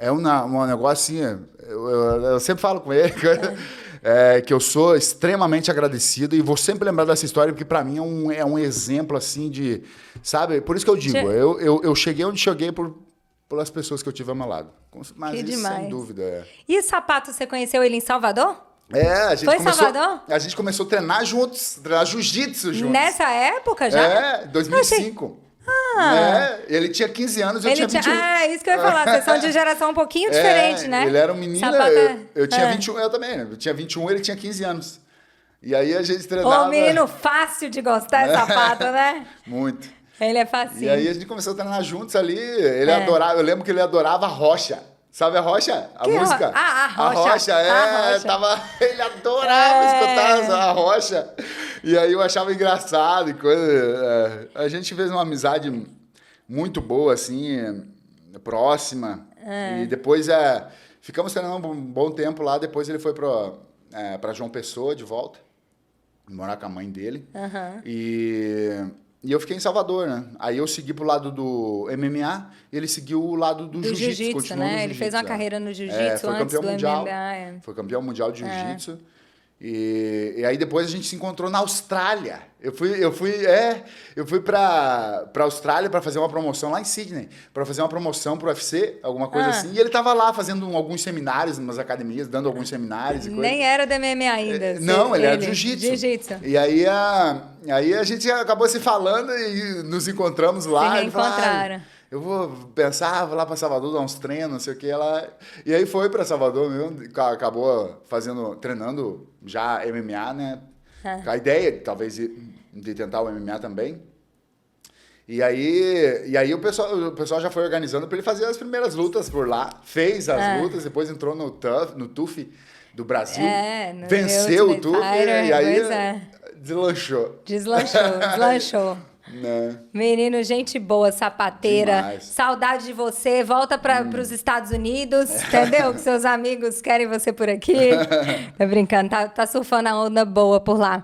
um negócio assim, eu sempre falo com ele, que eu sou extremamente agradecido e vou sempre lembrar dessa história, porque para mim é um exemplo, assim, de... Sabe? Por isso que eu digo, eu cheguei onde cheguei pelas pessoas que eu tive ao meu lado. Mas que isso, demais. sem dúvida, é. E o sapato, você conheceu ele em Salvador? A gente Foi em começou, Salvador? a gente começou a treinar juntos, treinar jiu-jitsu juntos. Nessa época já? 2005. Ele tinha 15 anos, eu tinha 21. Isso que eu ia falar, vocês são de geração um pouquinho diferente, né? Ele era um menino, Sapato eu tinha 21, eu também, né? Eu tinha 21, ele tinha 15 anos. E aí a gente treinava... Ô, menino fácil de gostar de sapato, né? Muito. Ele é facinho. E aí a gente começou a treinar juntos ali, ele adorava, eu lembro que ele adorava a rocha. Sabe a Rocha? A música? A Rocha. A Rocha, A Rocha. ele adorava escutar a Rocha. E aí eu achava engraçado e coisa. A gente fez uma amizade muito boa, assim, próxima. E depois ficamos treinando um bom tempo lá. Depois ele foi para João Pessoa de volta, morar com a mãe dele. E eu fiquei em Salvador, né? Aí eu segui pro lado do MMA, ele seguiu o lado do jiu-jitsu, né? Ele fez uma carreira no jiu-jitsu antes do MMA. Foi campeão mundial de jiu-jitsu. E aí depois a gente se encontrou na Austrália. Eu fui pra Austrália para fazer uma promoção lá em Sydney, para fazer uma promoção pro UFC, alguma coisa assim. E ele tava lá fazendo alguns seminários, umas academias, dando alguns seminários e coisa. Nem era do MMA ainda. Não, ele era jiu-jitsu. Jiu-jitsu. E aí a gente acabou se falando e nos encontramos lá. Se reencontraram. Eu vou pensar, vou lá para Salvador dar uns treinos, não sei o que. E aí foi para Salvador mesmo, acabou treinando já MMA, né? Com a ideia, talvez, de tentar o MMA também. E aí o pessoal já foi organizando para ele fazer as primeiras lutas por lá. Fez as lutas, depois entrou no TUF do Brasil. Venceu o TUF e aí deslanchou. Deslanchou. Né? Menino, gente boa, sapateira. Demais. Saudade de você. Volta para os Estados Unidos, entendeu? Que seus amigos querem você por aqui. Tá brincando, tá surfando a onda boa por lá.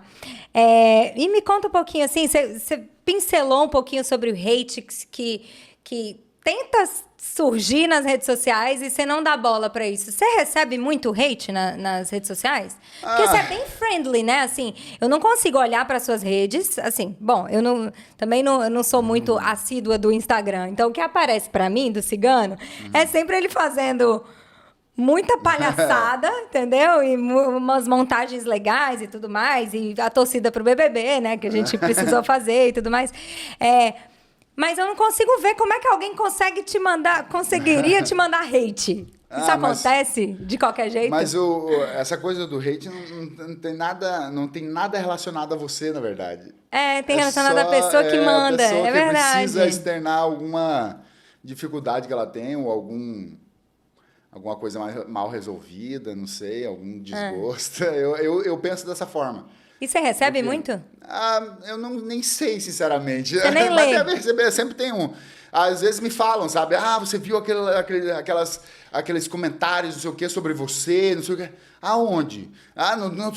E me conta um pouquinho, assim, você pincelou um pouquinho sobre o hate que tenta surgir nas redes sociais e você não dá bola pra isso. Você recebe muito hate nas redes sociais? Porque você é bem friendly, né? Assim, eu não consigo olhar para suas redes, assim, bom, eu não sou muito assídua do Instagram. Então, o que aparece pra mim, do Cigano, é sempre ele fazendo muita palhaçada, entendeu? E umas montagens legais e tudo mais. E a torcida pro BBB, né? Que a gente precisou fazer e tudo mais. Mas eu não consigo ver como é que alguém conseguiria te mandar hate. Isso acontece de qualquer jeito? Mas essa coisa do hate não tem nada relacionado a você, na verdade. Tem relacionado à pessoa que manda, a pessoa é que verdade. precisa externar alguma dificuldade que ela tem ou alguma coisa mal resolvida, não sei, algum desgosto. Eu penso dessa forma. E você recebe muito? Eu nem sei, sinceramente. Você nem lê? Mas deve receber, sempre tem um. Às vezes me falam, sabe? Você viu aqueles comentários, não sei o que, sobre você, não sei o que. Aonde?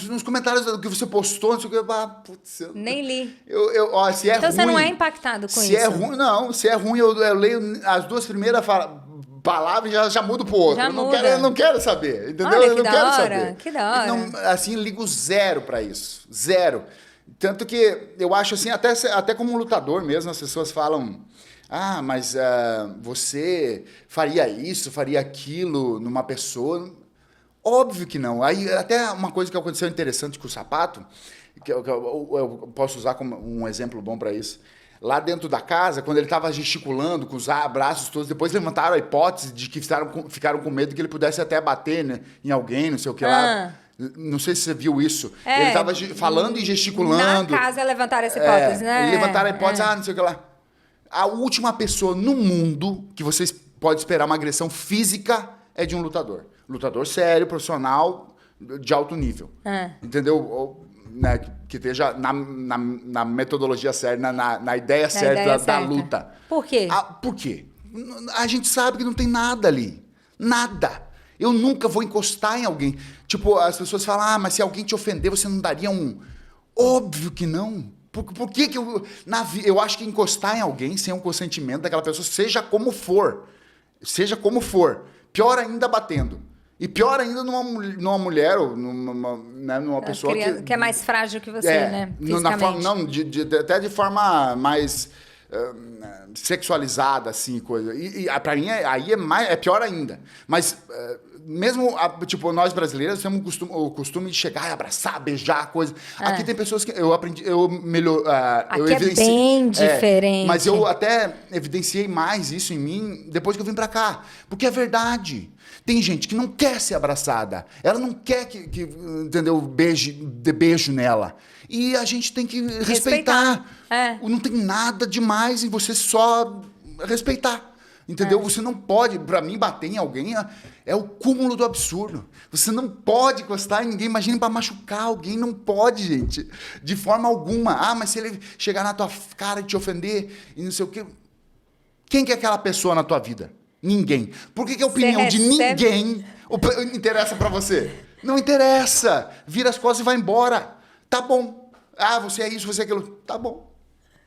Nos comentários do que você postou, não sei o que. Putz, nem li. Se é então ruim, você não é impactado com isso? Se é ruim, não. Se é ruim, eu leio as duas primeiras palavras e já mudo pro outro. Eu não quero saber, entendeu? Olha, eu não quero saber. Que da hora. Não, assim, ligo zero pra isso. Zero. Tanto que eu acho assim, até como lutador mesmo, as pessoas falam... mas você faria isso, faria aquilo numa pessoa? Óbvio que não. Aí, até uma coisa que aconteceu interessante com o sapato, que eu posso usar como um exemplo bom para isso. Lá dentro da casa, quando ele estava gesticulando, com os braços todos, depois levantaram a hipótese de que ficaram com medo que ele pudesse até bater, né, em alguém, não sei o que lá. Não sei se você viu isso. Ele estava falando e gesticulando. Na casa levantaram essa hipótese, né? Levantaram a hipótese, não sei o que lá. A última pessoa no mundo que vocês podem esperar uma agressão física é de um lutador. Lutador sério, profissional, de alto nível. Entendeu? Né, que esteja na metodologia certa, na ideia certa da luta. Por quê? Por quê? A gente sabe que não tem nada ali. Nada. Eu nunca vou encostar em alguém. Tipo, as pessoas falam, mas se alguém te ofender, você não daria um... Óbvio que não. Por que eu acho que encostar em alguém sem um consentimento daquela pessoa, seja como for, pior ainda batendo. E pior ainda numa mulher ou numa pessoa que é mais frágil que você, né? Fisicamente. Até de forma mais sexualizada, assim, coisa. E pra mim, aí é pior ainda. Mas, mesmo, tipo, nós brasileiros temos o costume de chegar e abraçar, beijar, coisa. Aqui tem pessoas que eu aprendi, Aqui é bem diferente. Mas eu até evidenciei mais isso em mim depois que eu vim pra cá. Porque é verdade. Tem gente que não quer ser abraçada. Ela não quer que entendeu, dê beijo nela. E a gente tem que respeitar. Não tem nada demais em você só respeitar. Entendeu? Você não pode, pra mim, bater em alguém é o cúmulo do absurdo. Você não pode encostar em ninguém, imagina pra machucar alguém, não pode, gente. De forma alguma. Mas se ele chegar na tua cara e te ofender e não sei o quê. Quem que é aquela pessoa na tua vida? Ninguém. Por que a opinião de ninguém interessa pra você? Não interessa. Vira as costas e vai embora. Tá bom. Você é isso, você é aquilo. Tá bom.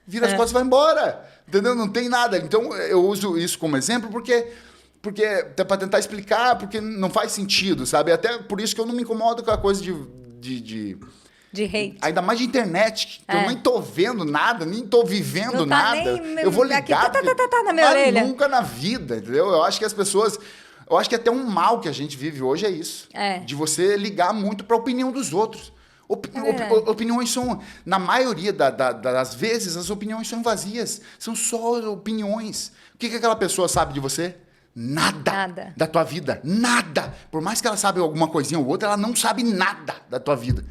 Vira as costas e vai embora. Entendeu? Não tem nada. Então, eu uso isso como exemplo porque para tentar explicar, porque não faz sentido, sabe? Até por isso que eu não me incomodo com a coisa de hate. Ainda mais de internet. Eu nem tô vendo nada, nem tô vivendo nada. Eu vou ligar. Aqui, na minha orelha. Nunca na vida, entendeu? Eu acho que as pessoas... Eu acho que até um mal que a gente vive hoje é isso. De você ligar muito para a opinião dos outros. Opiniões são... Na maioria das vezes, as opiniões são vazias. São só opiniões. O que aquela pessoa sabe de você? Nada. Da tua vida. Nada. Por mais que ela saiba alguma coisinha ou outra, ela não sabe nada da tua vida.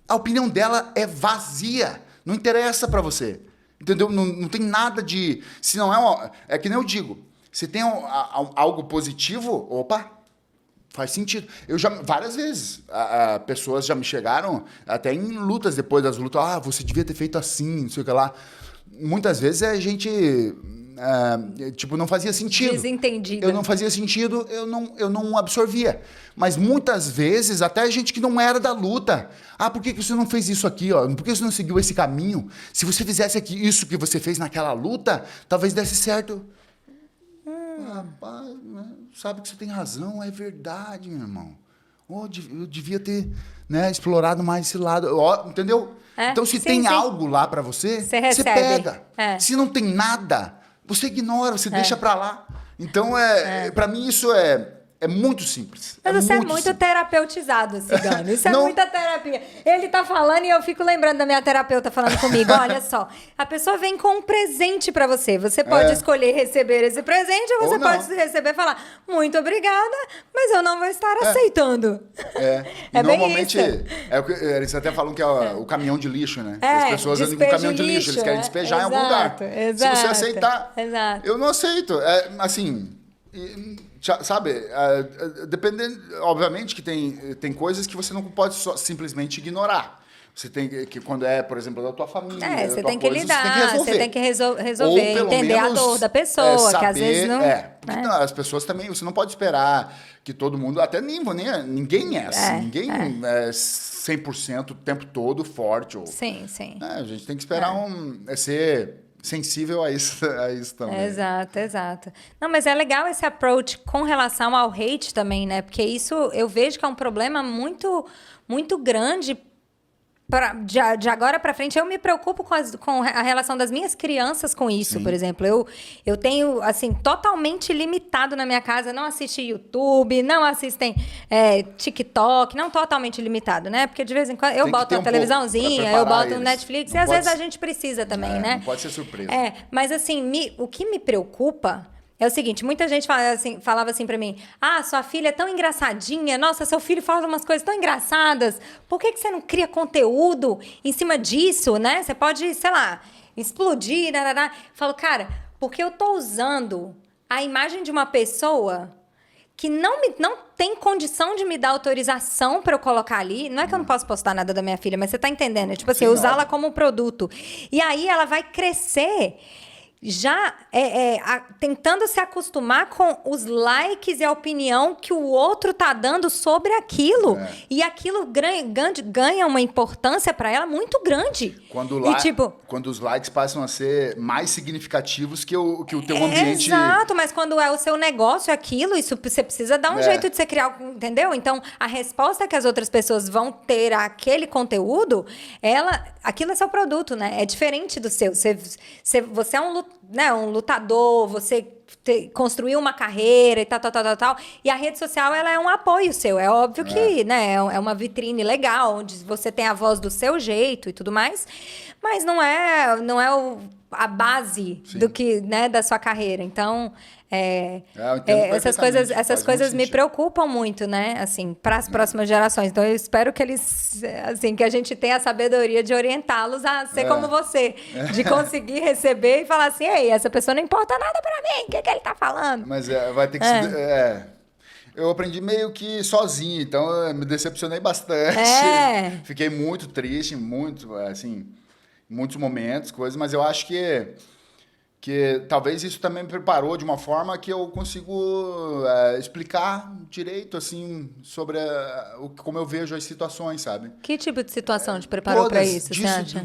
A opinião dela é vazia. Não interessa pra você. Entendeu? Não tem nada de... Se não é que nem eu digo. Se tem algo positivo, opa, faz sentido. Eu já, várias vezes, pessoas já me chegaram, até em lutas, depois das lutas, você devia ter feito assim, não sei o que lá. Muitas vezes a gente... não fazia sentido. Desentendido. Eu não fazia sentido, eu não absorvia. Mas muitas vezes, até gente que não era da luta. Por que você não fez isso aqui? Ó? Por que você não seguiu esse caminho? Se você fizesse isso que você fez naquela luta, talvez desse certo. Rapaz, sabe que você tem razão, é verdade, meu irmão. Eu devia ter explorado mais esse lado. Entendeu? Então, se tem algo lá pra você pega. Se não tem nada, você ignora, você deixa pra lá. Então, pra mim, isso é muito simples. Mas você é muito terapeutizado, Cigano. Isso é muita terapia. Ele tá falando e eu fico lembrando da minha terapeuta falando comigo. Olha só, a pessoa vem com um presente pra você. Você pode escolher receber esse presente ou você pode receber e falar, muito obrigada, mas eu não vou estar aceitando. E normalmente, eles até falam que é o caminhão de lixo, né? As pessoas andam com caminhão de lixo, eles querem despejar em algum lugar. Se você aceitar, eu não aceito. Assim... Sabe, dependendo, obviamente que tem coisas que você não pode simplesmente ignorar. Você tem que, quando por exemplo, da tua família, você tem que lidar, você tem que resolver, entender a dor da pessoa, saber, que às vezes não... Não, as pessoas também, você não pode esperar que todo mundo, até ninguém é assim, ninguém é 100% o tempo todo forte. Sim. A gente tem que esperar ser... sensível a isso também. Exato. Não, mas é legal esse approach com relação ao hate também, né? Porque isso eu vejo que é um problema muito, muito grande. De agora para frente, eu me preocupo com a relação das minhas crianças com isso, por exemplo. Eu tenho, assim, totalmente limitado na minha casa, não assistem YouTube, não assistem TikTok, não totalmente limitado, né? Porque de vez em quando eu boto a televisãozinha, eu boto o Netflix, e às vezes a gente precisa também, né? Não pode ser surpresa. Mas assim, o que me preocupa... é o seguinte, muita gente falava assim pra mim, sua filha é tão engraçadinha, nossa, seu filho fala umas coisas tão engraçadas, por que você não cria conteúdo em cima disso, né? Você pode, sei lá, explodir, Eu falo, cara, porque eu tô usando a imagem de uma pessoa que não tem condição de me dar autorização pra eu colocar ali. Não é que eu não posso postar nada da minha filha, mas você tá entendendo, tipo assim, usá-la como produto. E aí ela vai crescer... já tentando se acostumar com os likes e a opinião que o outro tá dando sobre aquilo. E aquilo ganha uma importância para ela muito grande. Quando os likes passam a ser mais significativos que o teu ambiente... Exato, mas quando é o seu negócio aquilo, isso você precisa dar um jeito de você criar, entendeu? Então, a resposta que as outras pessoas vão ter àquele conteúdo, aquilo é seu produto, né? É diferente do seu. Você é um lutador né, um lutador, você construir uma carreira e tal. E a rede social, ela é um apoio seu. É óbvio que, né, é uma vitrine legal, onde você tem a voz do seu jeito e tudo mais, mas não é a base do que, né, da sua carreira. Então, essas coisas me preocupam muito, né, assim, para as próximas gerações. Então, eu espero que eles, assim, que a gente tenha a sabedoria de orientá-los a ser como você, de conseguir receber e falar assim, ei, essa pessoa não importa nada para mim, o que ele tá falando? Mas vai ter que se... Eu aprendi meio que sozinho, então eu me decepcionei bastante. Fiquei muito triste, muito, assim, muitos momentos, coisas, mas eu acho que talvez isso também me preparou de uma forma que eu consigo explicar direito, assim, sobre como eu vejo as situações, sabe? Que tipo de situação te preparou para isso, você acha?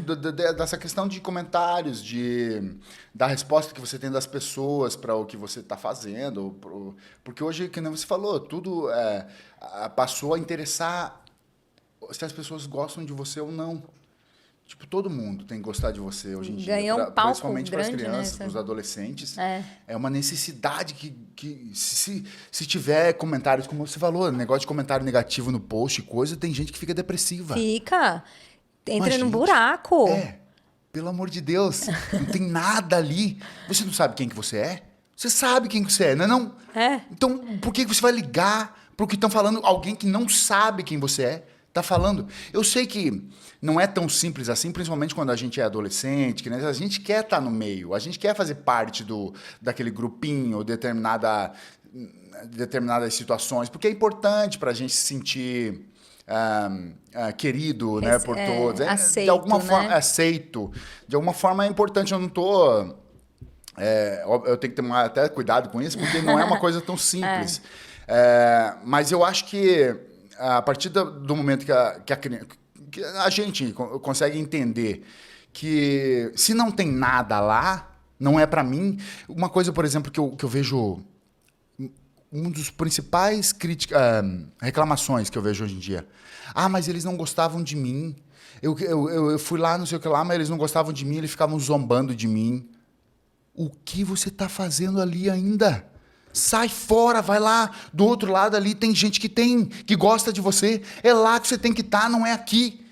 Dessa questão de comentários, da resposta que você tem das pessoas para o que você está fazendo. Porque hoje, que nem você falou, tudo passou a interessar se as pessoas gostam de você ou não. Tipo, todo mundo tem que gostar de você hoje em dia. Ganhou um palco principalmente para as grande, crianças, né? para os adolescentes. É uma necessidade que se tiver comentários, como você falou, negócio de comentário negativo no post e coisa, tem gente que fica depressiva. Entra num buraco. Pelo amor de Deus, não tem nada ali. Você não sabe quem que você é? Você sabe quem que você é, não é não? Então, por que você vai ligar para o que estão falando alguém que não sabe quem você é? Tá falando. Eu sei que não é tão simples assim, principalmente quando a gente é adolescente, que, né, a gente quer estar no meio, a gente quer fazer parte daquele grupinho, determinadas situações, porque é importante para a gente se sentir querido, né, por todos. Aceito, de alguma forma, né? Aceito. De alguma forma é importante, eu não estou... eu tenho que ter até cuidado com isso, porque não é uma coisa tão simples. Mas eu acho que a partir do momento que a gente consegue entender que se não tem nada lá, não é para mim. Uma coisa, por exemplo, que eu vejo, um dos principais reclamações que eu vejo hoje em dia. Mas eles não gostavam de mim. Eu fui lá, não sei o que lá, mas eles não gostavam de mim, eles ficavam zombando de mim. O que você está fazendo ali ainda? Sai fora, vai lá, do outro lado ali tem gente que gosta de você. É lá que você tem que estar, não é aqui.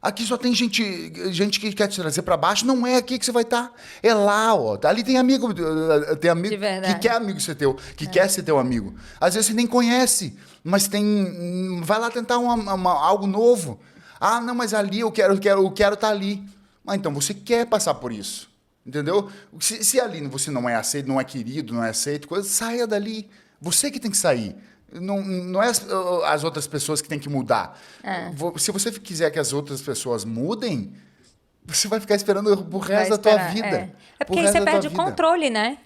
Aqui só tem gente que quer te trazer para baixo, não é aqui que você vai estar. É lá, ó. Ali tem amigo que quer amigo ser teu, que quer ser teu amigo. Às vezes você nem conhece, mas vai lá tentar algo novo. Não, mas ali eu quero estar ali. Então você quer passar por isso. Entendeu? Se ali você não é aceito, não é querido, não é aceito, saia dali. Você que tem que sair. Não é as outras pessoas que têm que mudar. Se você quiser que as outras pessoas mudem, você vai ficar esperando o resto da tua vida. Porque aí você perde o controle, né?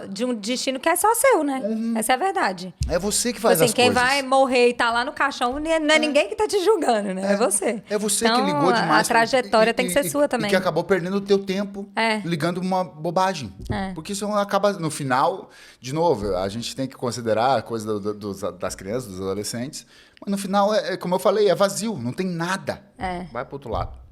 De um destino que é só seu, né? Essa é a verdade. É você que faz as quem coisas. Vai morrer e tá lá no caixão não é ninguém que tá te julgando, né? É você. É você que ligou demais. A trajetória tem que ser sua também. E que acabou perdendo o teu tempo ligando uma bobagem. Porque isso acaba, no final, de novo, a gente tem que considerar a coisa das crianças, dos adolescentes, mas no final, como eu falei, é vazio, não tem nada. Vai pro outro lado.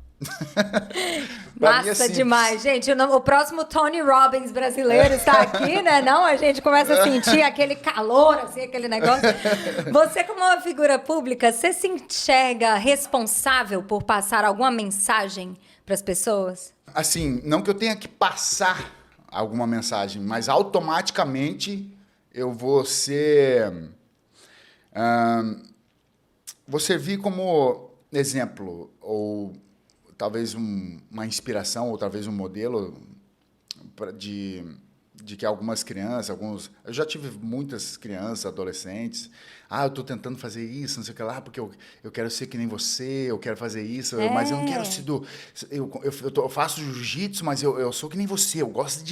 Massa demais, gente. O próximo Tony Robbins brasileiro está aqui, né? Não, a gente começa a sentir aquele calor, assim, aquele negócio. Você, como uma figura pública, você se enxerga responsável por passar alguma mensagem para as pessoas? Assim, não que eu tenha que passar alguma mensagem, mas automaticamente eu vou ser... vou servir como exemplo, ou talvez uma inspiração, ou talvez um modelo de que algumas crianças, eu já tive muitas crianças, adolescentes, eu estou tentando fazer isso, não sei o que lá, porque eu quero ser que nem você, eu quero fazer isso, mas eu não quero ser eu faço jiu-jitsu, mas eu sou que nem você, eu gosto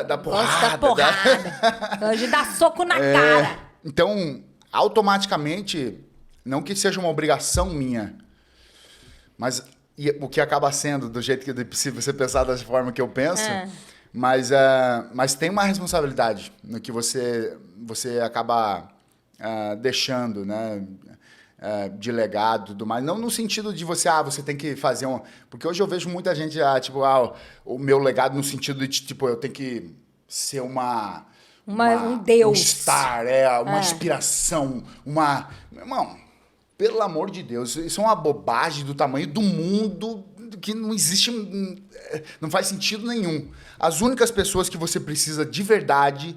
da porrada. Gosto da porrada. Gosto de dar soco na cara. Então, automaticamente, não que seja uma obrigação minha, mas o que acaba sendo, do jeito que se você pensar da forma que eu penso, mas tem uma responsabilidade no que você acaba deixando, né? de legado e tudo mais. Não no sentido de você tem que fazer um... Porque hoje eu vejo muita gente, o meu legado no sentido de, tipo, eu tenho que ser um deus. Um star, uma inspiração, Irmão, pelo amor de Deus, isso é uma bobagem do tamanho do mundo que não existe, não faz sentido nenhum. As únicas pessoas que você precisa de verdade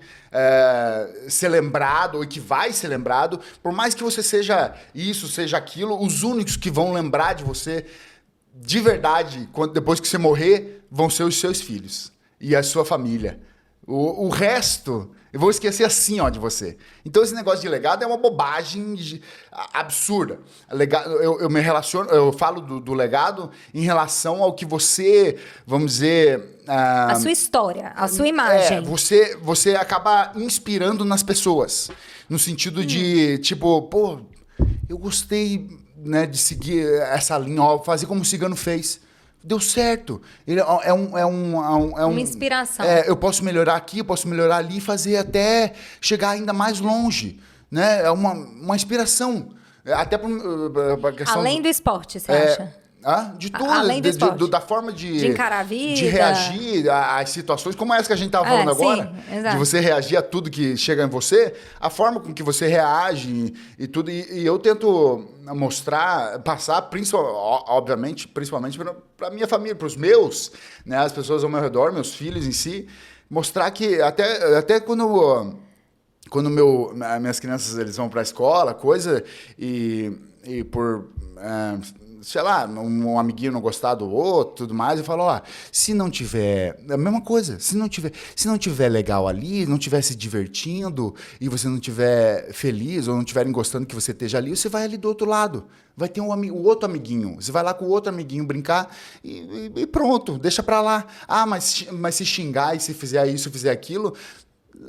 ser lembrado, ou que vai ser lembrado, por mais que você seja isso, seja aquilo, os únicos que vão lembrar de você de verdade, depois que você morrer, vão ser os seus filhos e a sua família. O resto, eu vou esquecer assim, de você. Então, esse negócio de legado é uma bobagem absurda. Eu falo do legado em relação ao que você, vamos dizer... a sua história, a sua imagem. Você acaba inspirando nas pessoas. No sentido de, tipo, pô, eu gostei, né, de seguir essa linha, fazer como o Cigano fez. Deu certo. Ele é uma inspiração. Eu posso melhorar aqui, eu posso melhorar ali, fazer até chegar ainda mais longe. Né? É uma inspiração. Até para questão... Além do esporte, você acha? De tudo. Além do esporte. Da forma de encarar a vida. De reagir às situações, como essa que a gente estava falando agora. Sim, exato. De você reagir a tudo que chega em você, a forma com que você reage e tudo. E eu tento passar, obviamente, principalmente para minha família, para os meus, né, as pessoas ao meu redor, meus filhos em si, mostrar que até quando minhas crianças eles vão para a escola, e por... sei lá, um amiguinho não gostar do outro, tudo mais, eu falo, se não tiver... A mesma coisa, se não tiver legal ali, não tiver se divertindo, e você não tiver feliz, ou não estiverem gostando que você esteja ali, você vai ali do outro lado. Vai ter o outro amiguinho. Você vai lá com o outro amiguinho brincar e pronto, deixa pra lá. Mas se xingar e se fizer isso, fizer aquilo...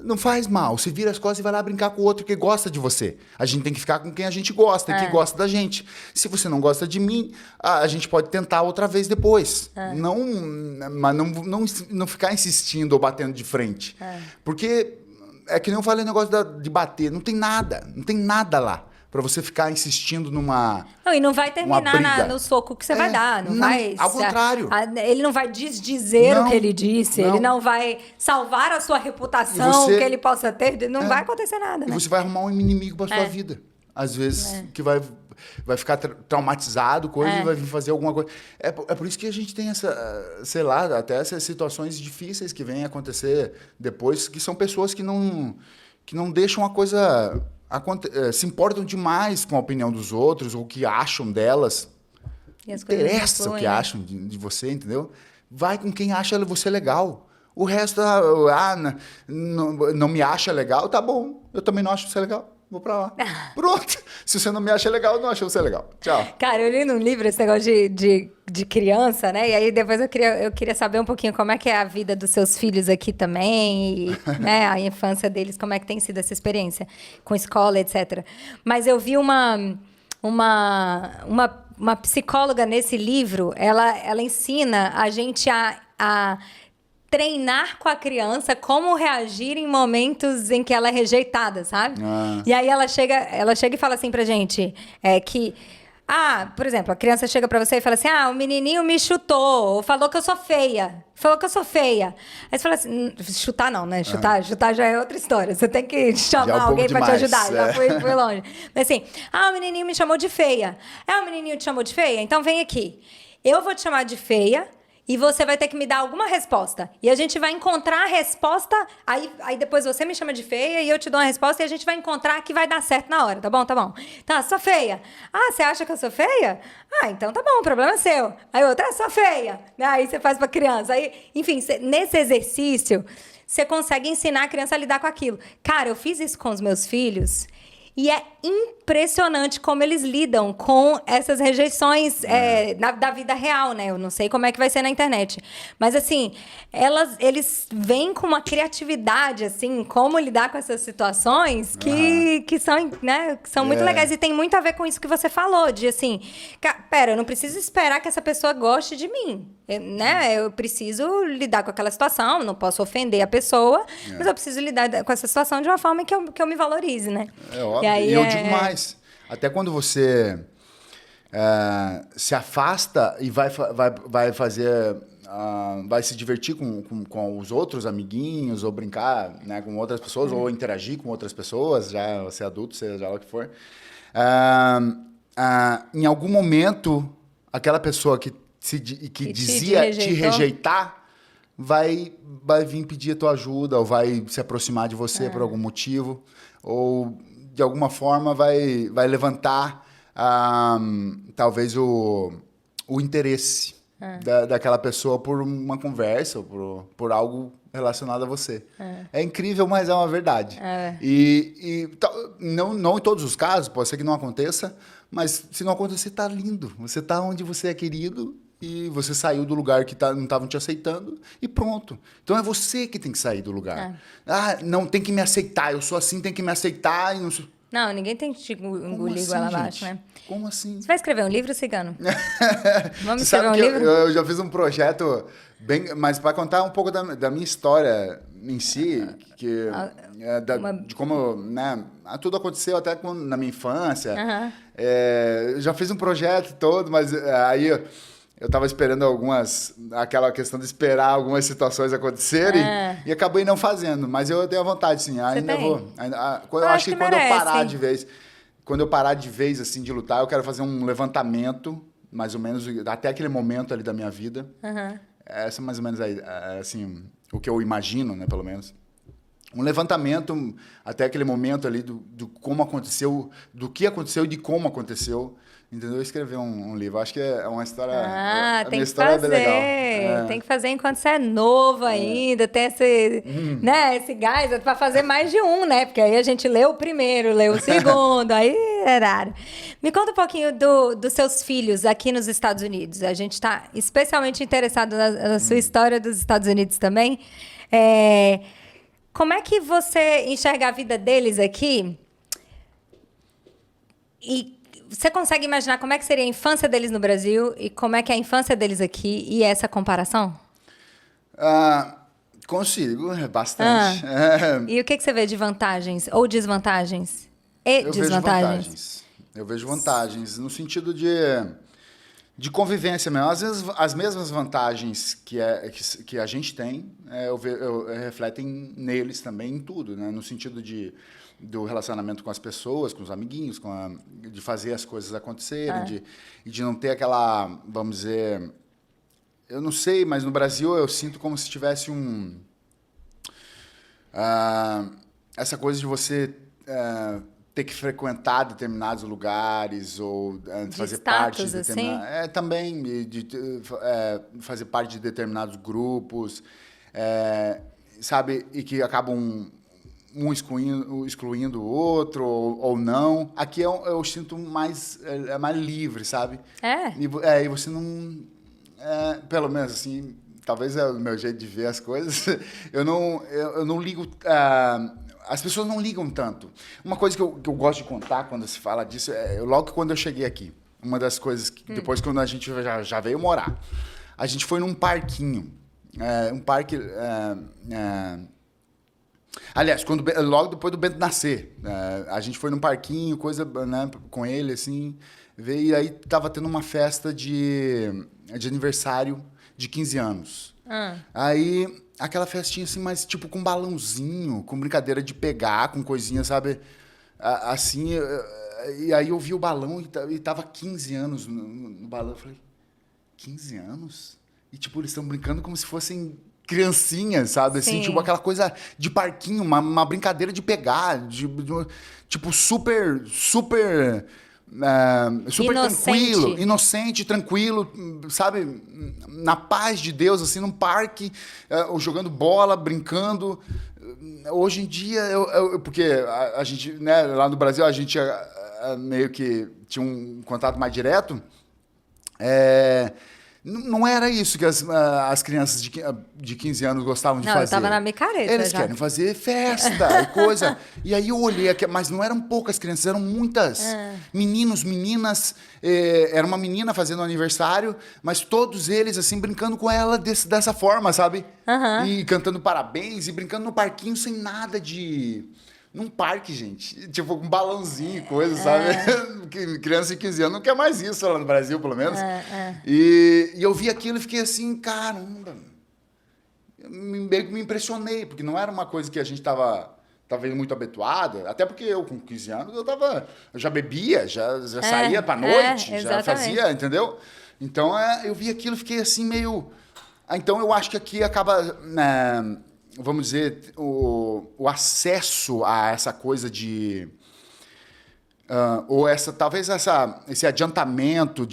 Não faz mal. Você vira as costas e vai lá brincar com o outro que gosta de você. A gente tem que ficar com quem a gente gosta, que gosta da gente. Se você não gosta de mim, a gente pode tentar outra vez depois. Mas não ficar insistindo ou batendo de frente. Porque é que nem eu falei o negócio de bater. Não tem nada lá para você ficar insistindo numa... Não, e não vai terminar no soco que você vai dar. Não vai, ao contrário. Ele não vai desdizer o que ele disse. Ele não vai salvar a sua reputação que ele possa ter. Não vai acontecer nada, né? E você vai arrumar um inimigo para sua vida. Às vezes, que vai ficar traumatizado, e vai vir fazer alguma coisa. É por isso que a gente tem sei lá, até essas situações difíceis que vêm acontecer depois, que são pessoas que não deixam a coisa... se importam demais com a opinião dos outros, ou o que acham delas. Não interessa o que acham de você, entendeu? Vai com quem acha você legal. O resto, não me acha legal, tá bom. Eu também não acho você legal. Vou pra lá. Pronto. Se você não me acha legal, eu não acho você legal. Tchau. Cara, eu li num livro esse negócio de criança, né? E aí depois eu queria saber um pouquinho como é que é a vida dos seus filhos aqui também, e, né, a infância deles, como é que tem sido essa experiência com escola, etc. Mas eu vi uma psicóloga nesse livro, ela ensina a gente a treinar com a criança como reagir em momentos em que ela é rejeitada, sabe? E aí ela chega e fala assim pra gente, que... por exemplo, a criança chega pra você e fala assim, o menininho me chutou, ou falou que eu sou feia. Aí você fala assim, chutar não, né? Chutar já é outra história. Você tem que chamar alguém pra te ajudar. Já fui longe. Mas assim, o menininho me chamou de feia. O menininho te chamou de feia? Então vem aqui. Eu vou te chamar de feia, e você vai ter que me dar alguma resposta. E a gente vai encontrar a resposta, aí depois você me chama de feia e eu te dou uma resposta e a gente vai encontrar que vai dar certo na hora, tá bom? Tá bom. Tá, sou feia. Você acha que eu sou feia? Então tá bom, o problema é seu. Aí outra, sou feia. Aí você faz pra criança. Aí, enfim, nesse exercício, você consegue ensinar a criança a lidar com aquilo. Cara, eu fiz isso com os meus filhos e é impressionante como eles lidam com essas rejeições da vida real, né? Eu não sei como é que vai ser na internet. Mas, assim, eles vêm com uma criatividade, assim, como lidar com essas situações que são, né, que são muito legais. E tem muito a ver com isso que você falou, de, assim, eu não preciso esperar que essa pessoa goste de mim, né? Eu preciso lidar com aquela situação, não posso ofender a pessoa, mas eu preciso lidar com essa situação de uma forma que eu me valorize, né? É óbvio. E eu digo mais. Até quando você se afasta e vai fazer... vai se divertir com os outros amiguinhos, ou brincar, né, com outras pessoas, ou interagir com outras pessoas, já você é adulto, seja lá o que for. Em algum momento, aquela pessoa que dizia te rejeitar vai vir pedir a tua ajuda, ou vai se aproximar de você por algum motivo, ou de alguma forma vai levantar talvez o interesse daquela pessoa por uma conversa, ou por algo relacionado a você. É incrível, mas é uma verdade. Não em todos os casos, pode ser que não aconteça, mas se não acontecer, tá lindo. Você tá onde você é querido e você saiu do lugar que não estavam te aceitando e pronto. Então é você que tem que sair do lugar. Não, tem que me aceitar, eu sou assim, tem que me aceitar e não sou... Não, ninguém tem que te engolir igual abaixo, né? Como assim? Você vai escrever um livro, Cigano? Vamos escrever um livro? Eu já fiz um projeto mas para contar um pouco da minha história em si, de como, né, tudo aconteceu até na minha infância. Eu já fiz um projeto todo, mas aí eu estava esperando aquela questão de esperar algumas situações acontecerem e acabei não fazendo, mas eu tenho a vontade, sim, ainda vou. Eu acho que quando eu parar de vez, assim, de lutar, eu quero fazer um levantamento, mais ou menos, até aquele momento ali da minha vida. Essa é mais ou menos, assim, o que eu imagino, né, pelo menos. Um levantamento até aquele momento ali do como aconteceu, do que aconteceu e de como aconteceu. Entendeu? Escrever um livro. Acho que é uma história... tem que fazer. É bem legal. Tem que fazer enquanto você é novo ainda. Tem esse gás para fazer mais de um, né? Porque aí a gente lê o primeiro, lê o segundo. Aí é raro. Me conta um pouquinho dos seus filhos aqui nos Estados Unidos. A gente está especialmente interessado na sua história dos Estados Unidos também. Como é que você enxerga a vida deles aqui? E você consegue imaginar como é que seria a infância deles no Brasil e como é que é a infância deles aqui e essa comparação? Consigo, bastante. E o que você vê de vantagens ou desvantagens? Eu vejo vantagens no sentido de convivência mesmo. Às vezes, as mesmas vantagens que a gente tem, refletem neles também em tudo, né? No sentido do relacionamento com as pessoas, com os amiguinhos, de fazer as coisas acontecerem, de não ter aquela, vamos dizer... Eu não sei, mas no Brasil eu sinto como se tivesse essa coisa de você ter que frequentar determinados lugares ou fazer parte de determinados... Assim? Também, de fazer parte de determinados grupos, sabe? E que acabam... excluindo o outro ou não. Aqui eu sinto mais livre, sabe? E você não... pelo menos assim, talvez é o meu jeito de ver as coisas. Eu não ligo... as pessoas não ligam tanto. Uma coisa que eu gosto de contar quando se fala disso, logo quando eu cheguei aqui, uma das coisas que depois quando a gente já veio morar, a gente foi num parquinho. Um parque... Aliás, logo depois do Bento nascer, a gente foi num parquinho, né, com ele, assim, veio, e aí tava tendo uma festa de aniversário de 15 anos. Aí, aquela festinha assim, mas tipo com balãozinho, com brincadeira de pegar, com coisinha, sabe? Assim, e aí eu vi o balão e tava 15 anos no balão. Eu falei, 15 anos? E tipo, eles estão brincando como se fossem... criancinhas, sabe? Assim, tipo aquela coisa de parquinho, uma brincadeira de pegar, tipo super tranquilo, inocente, tranquilo, sabe? Na paz de Deus, assim, num parque, jogando bola, brincando. Hoje em dia, porque a gente, né, lá no Brasil, a gente meio que tinha um contato mais direto. Não era isso que as crianças de 15 anos gostavam de fazer. Não, eu tava na micareta. Eles querem fazer festa e coisa. E aí eu olhei aqui, mas não eram poucas crianças, eram muitas. Meninos, meninas. Era uma menina fazendo aniversário, mas todos eles, assim, brincando com ela dessa forma, sabe? E cantando parabéns e brincando no parquinho sem nada de... num parque, gente. Tipo, com um balãozinho, coisa, sabe? Criança de 15 anos não quer mais isso lá no Brasil, pelo menos. E eu vi aquilo e fiquei assim, caramba. Meio que me impressionei, porque não era uma coisa que a gente estava indo muito habituado. Até porque eu, com 15 anos, eu já bebia, já saía pra noite, já fazia, entendeu? Então, eu vi aquilo e fiquei assim, meio... Então, eu acho que aqui acaba... vamos dizer, o acesso a essa coisa de... ou talvez esse adiantamento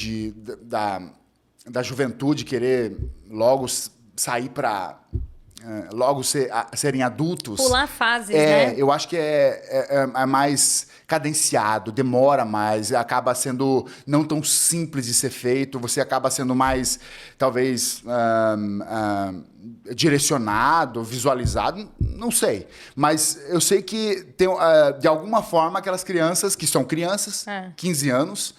da juventude querer logo sair para... logo serem adultos. Pular fases, né? Eu acho que é mais cadenciado, demora mais, acaba sendo não tão simples de ser feito, você acaba sendo mais, talvez, direcionado, visualizado, não sei. Mas eu sei que, tem, de alguma forma, aquelas crianças, que são crianças, 15 anos,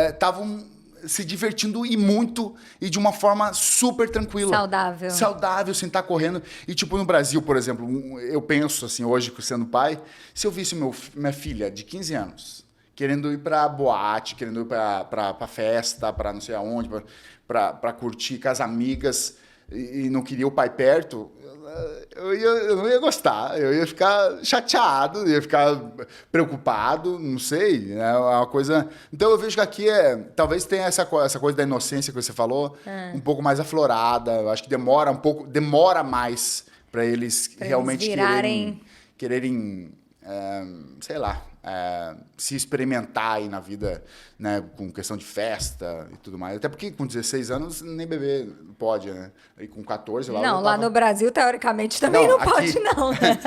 estavam... se divertindo e muito, e de uma forma super tranquila. Saudável. Saudável, sem estar correndo. E, tipo, no Brasil, por exemplo, eu penso, assim, hoje, sendo pai, se eu visse minha filha de 15 anos querendo ir pra boate, querendo ir pra festa, pra não sei aonde, pra curtir com as amigas, e não queria o pai perto... Eu não ia gostar, eu ia ficar chateado, ia ficar preocupado, não sei, é uma coisa... Então eu vejo que aqui talvez tenha essa coisa da inocência que você falou, um pouco mais aflorada, eu acho que demora mais para eles realmente quererem sei lá, se experimentar aí na vida, né, com questão de festa e tudo mais. Até porque com 16 anos nem beber pode, né? E com 14 lá... Não, lá no Brasil, teoricamente, também não pode, não. Né?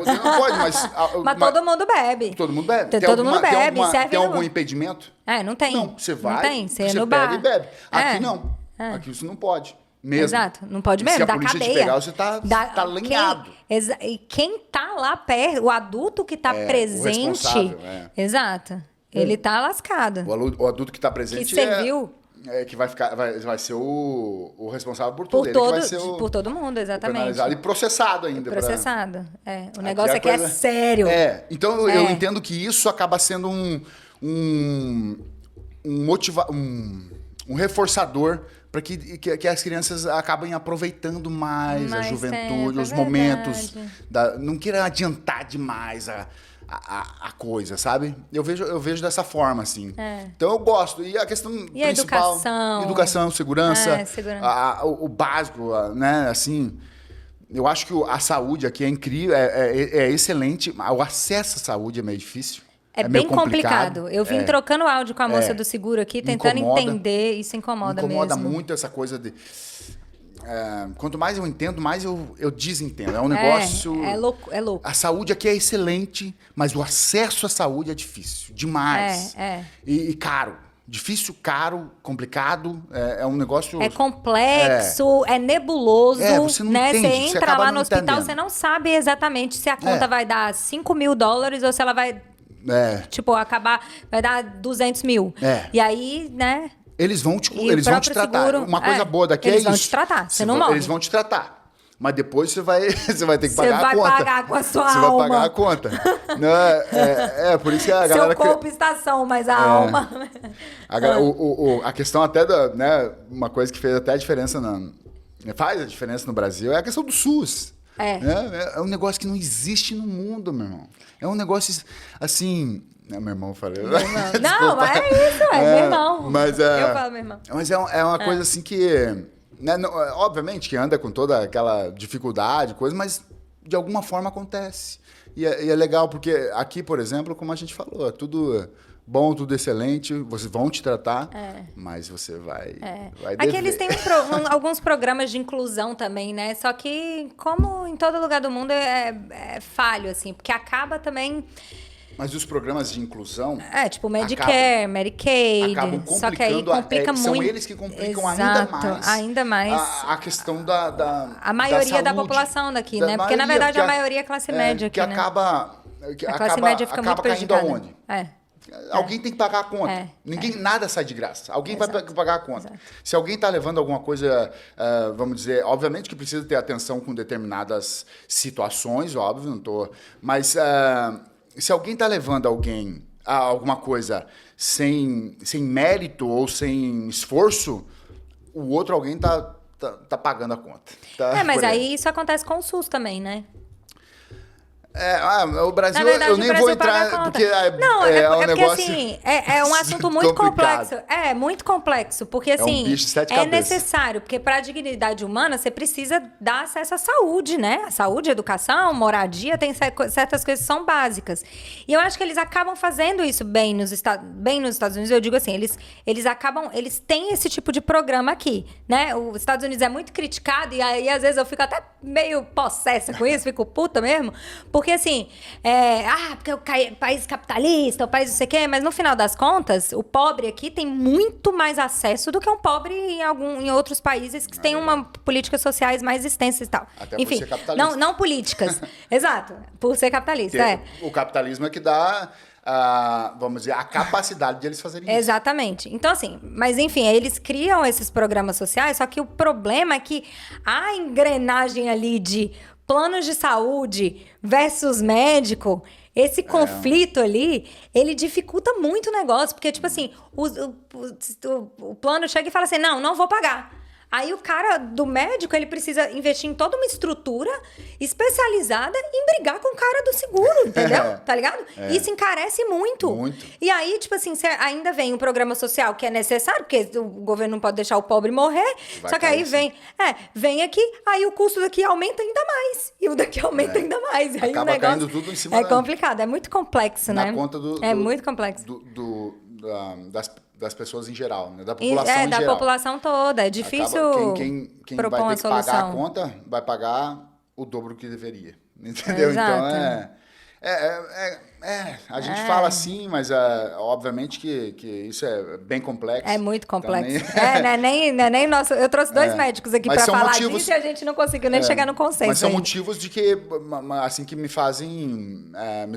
Não pode, mas... Mas todo mundo bebe. Todo mundo bebe. Todo mundo bebe. Tem algum impedimento? Não tem. Não, você vai, não tem. Você no bar. Pega e bebe. Aqui não. Aqui você não pode. Mesmo. Exato, não pode mesmo, se a dá polícia cadeia. te pegar, você tá lenhado. E quem tá lá perto, o adulto que tá presente... Exato, ele tá lascado. O adulto que tá presente que serviu... que vai ser o responsável por tudo. Por todo mundo, exatamente. E processado ainda. Processado, O negócio aqui é sério. Então eu entendo que isso acaba sendo um reforçador para que as crianças acabem aproveitando mais a juventude, os momentos. Não queiram adiantar demais a coisa, sabe? Eu vejo dessa forma, assim. Então eu gosto. E a questão principal... Educação, segurança. O básico, né? Assim, eu acho que a saúde aqui é incrível, é excelente. O acesso à saúde é meio difícil. É bem complicado. Eu vim trocando áudio com a moça do seguro aqui, tentando entender. Isso incomoda mesmo. Incomoda muito essa coisa de... quanto mais eu entendo, mais eu desentendo. É um negócio... É louco. A saúde aqui é excelente, mas o acesso à saúde é difícil. Demais. E caro. Difícil, caro, complicado. É um negócio... É complexo, é nebuloso. Você não entende. Você entra lá no hospital, você não sabe exatamente se a conta vai dar $5.000 ou se ela vai... Tipo, vai dar 200 mil. E aí, né? Eles vão te tratar. Seguro, uma coisa boa daqui é isso. Eles vão te tratar, você não morre. Eles vão te tratar. Mas depois você vai ter que pagar a conta. Você vai pagar com a sua alma. Você vai pagar a conta. Não, por isso que a galera... Seu corpo está ação, mas a alma... A questão até né, uma coisa que fez até a diferença faz a diferença no Brasil é a questão do SUS. É um negócio que não existe no mundo, meu irmão. É um negócio assim... Meu irmão, eu falei. Não, mas é isso, meu irmão. Eu falo, meu irmão. Mas é uma coisa assim que... Né, obviamente que anda com toda aquela dificuldade, coisa, mas de alguma forma acontece. E é legal, porque aqui, por exemplo, como a gente falou, é tudo... bom, tudo excelente, vocês vão te tratar, mas você vai Aqui eles têm alguns programas de inclusão também, né? Só que, como em todo lugar do mundo, é falho, assim, porque acaba também... Mas os programas de inclusão... tipo Medicare, Medicaid... Acabam complicando, só que aí complica muito. São eles que complicam ainda mais a questão a maioria da população daqui, né? Porque, na verdade, a maioria é classe média aqui, né? A classe média fica muito prejudicada. Aonde? Alguém tem que pagar a conta. Nada sai de graça. Alguém vai pagar a conta. Exato. Se alguém está levando alguma coisa, vamos dizer, obviamente que precisa ter atenção com determinadas situações, óbvio, não tô. Mas se alguém está levando alguém a alguma coisa sem mérito ou sem esforço, o outro alguém tá pagando a conta. Mas aí isso acontece com o SUS também, né? O Brasil, verdade, eu nem vou entrar, porque um negócio assim, é um assunto muito complexo. É, muito complexo, porque assim, um bicho de sete cabeças. Necessário, porque para a dignidade humana, você precisa dar acesso à saúde, né? A saúde, a educação, moradia, tem certas coisas que são básicas. E eu acho que eles acabam fazendo isso bem nos Estados Unidos, eu digo assim, eles têm esse tipo de programa aqui, né? Os Estados Unidos é muito criticado, e aí às vezes eu fico até meio possessa com isso, fico puta mesmo, porque assim, porque o país capitalista, o país não sei o quê, mas no final das contas, o pobre aqui tem muito mais acesso do que um pobre em outros países que têm uma políticas sociais mais extensas e tal. Até enfim, por ser capitalista. Não políticas. Exato, por ser capitalista, O capitalismo é que dá, vamos dizer, a capacidade de eles fazerem isso. Exatamente. Então, assim, mas enfim, eles criam esses programas sociais, só que o problema é que a engrenagem ali de planos de saúde versus médico, esse conflito ali, ele dificulta muito o negócio, porque, tipo assim, o plano chega e fala assim, não vou pagar. Aí o cara do médico, ele precisa investir em toda uma estrutura especializada em brigar com o cara do seguro, entendeu? Tá ligado? Isso encarece muito. E aí, tipo assim, ainda vem um programa social que é necessário, porque o governo não pode deixar o pobre morrer, só que aí vem aqui, aí o custo daqui aumenta ainda mais, e o daqui aumenta ainda mais. E aí acaba caindo tudo em cima complicado, é muito complexo, né? Na conta muito complexo. Das pessoas em geral, né? Da população em geral. Da população toda. É difícil quem propor vai uma ter solução. que pagar a conta, vai pagar o dobro que deveria. Entendeu? Exato. Então, a gente fala assim, mas obviamente que isso é bem complexo. É muito complexo. Então, não é nem nosso. Eu trouxe dois médicos aqui para falar disso e a gente não conseguiu nem chegar no consenso. Mas são motivos de que, assim, que me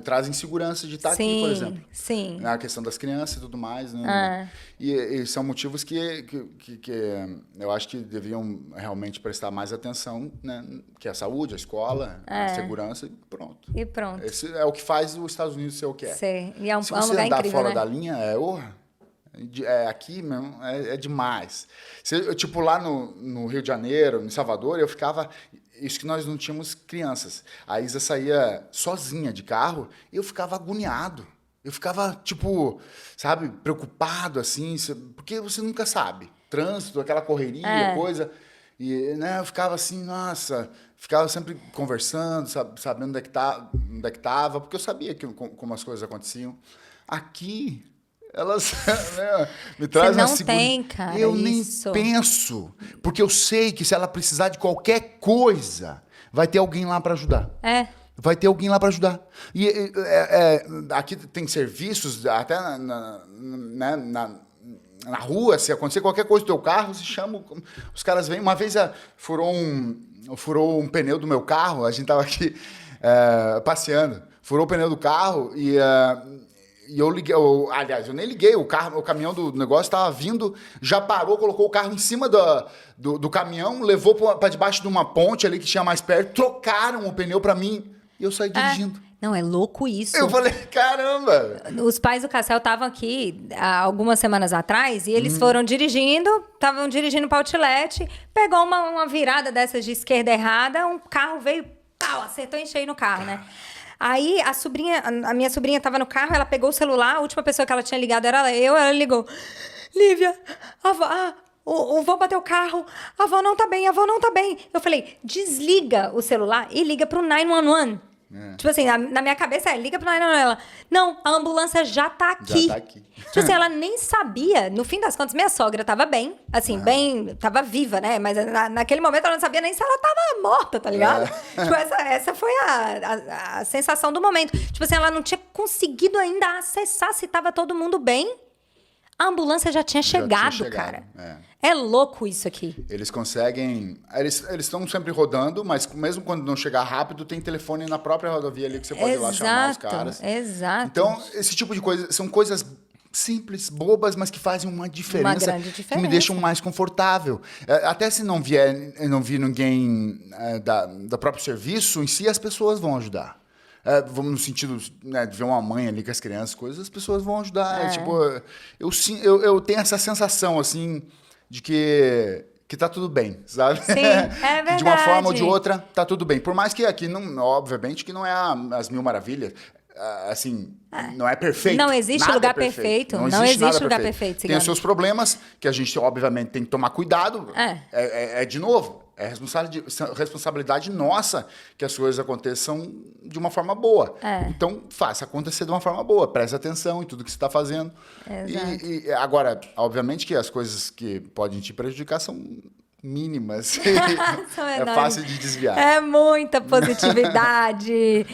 trazem segurança de estar aqui, por exemplo. Sim. Na questão das crianças e tudo mais, né? E são motivos que eu acho que deviam realmente prestar mais atenção, né? Que é a saúde, a escola, a segurança e pronto. Esse é o que faz os Estados Unidos ser o que é. Sim. E é um Se lugar você andar incrível, fora né? da linha, aqui mesmo, é demais. Tipo, lá no Rio de Janeiro, em Salvador, eu ficava... Isso que nós não tínhamos crianças. A Isa saía sozinha de carro e eu ficava agoniado. Eu ficava, tipo, sabe, preocupado, assim, porque você nunca sabe. Trânsito, aquela correria, coisa... E, né, eu ficava assim, nossa, ficava sempre conversando, sabendo onde é que estava, porque eu sabia como as coisas aconteciam. Aqui, elas me trazem uma segurança. Tem, cara, eu nem penso, porque eu sei que se ela precisar de qualquer coisa, vai ter alguém lá para ajudar. Vai ter alguém lá para ajudar. E aqui tem serviços, até na rua, se acontecer qualquer coisa do teu carro, se chama, os caras vêm. Uma vez furou um pneu do meu carro, a gente tava aqui passeando, furou o pneu do carro e eu liguei, aliás, eu nem liguei, o caminhão do negócio estava vindo, já parou, colocou o carro em cima do caminhão, levou para debaixo de uma ponte ali que tinha mais perto, trocaram o pneu para mim e eu saí dirigindo. Não, é louco isso. Eu falei, caramba! Os pais do Cassel estavam aqui há algumas semanas atrás e eles estavam dirigindo para o Outlet, pegou uma virada dessas de esquerda errada, um carro veio, acertou em cheio no carro, né? Aí a minha sobrinha estava no carro, ela pegou o celular, a última pessoa que ela tinha ligado era ela ligou, Lívia, o vô bateu o carro, a avó não tá bem. Eu falei, desliga o celular e liga pro 911. Tipo assim, na minha cabeça liga pro 911. Ela, não, a ambulância já tá aqui. Tipo assim, ela nem sabia. No fim das contas, minha sogra tava bem, assim, tava viva, né? Mas naquele momento ela não sabia nem se ela tava morta, tá ligado? Tipo, essa foi a sensação do momento. Tipo assim, ela não tinha conseguido ainda acessar se tava todo mundo bem. a ambulância já tinha chegado, cara. É louco isso aqui. Eles conseguem... Eles estão sempre rodando, mas mesmo quando não chegar rápido, tem telefone na própria rodovia ali que você pode ir lá chamar os caras. Exato. Então, esse tipo de coisa... São coisas simples, bobas, mas que fazem uma diferença. Uma grande diferença. Que me deixam mais confortável. Até se não vir ninguém do próprio serviço em si, as pessoas vão ajudar. Vamos no sentido, né, de ver uma mãe ali com as crianças, coisas, as pessoas vão ajudar. Tipo, eu tenho essa sensação, assim, de que tá tudo bem, sabe? Sim, é verdade. De uma forma ou de outra, tá tudo bem. Por mais que aqui, não, obviamente, que não é as mil maravilhas. Assim, não é perfeito. Não existe nada lugar é perfeito. perfeito. Não existe lugar perfeito. Tem os seus problemas, que a gente, obviamente, tem que tomar cuidado. De novo, é responsabilidade nossa que as coisas aconteçam de uma forma boa. Então, faça acontecer de uma forma boa. Preste atenção em tudo que você está fazendo. E agora, obviamente que as coisas que podem te prejudicar são mínimas. É fácil de desviar. É muita positividade.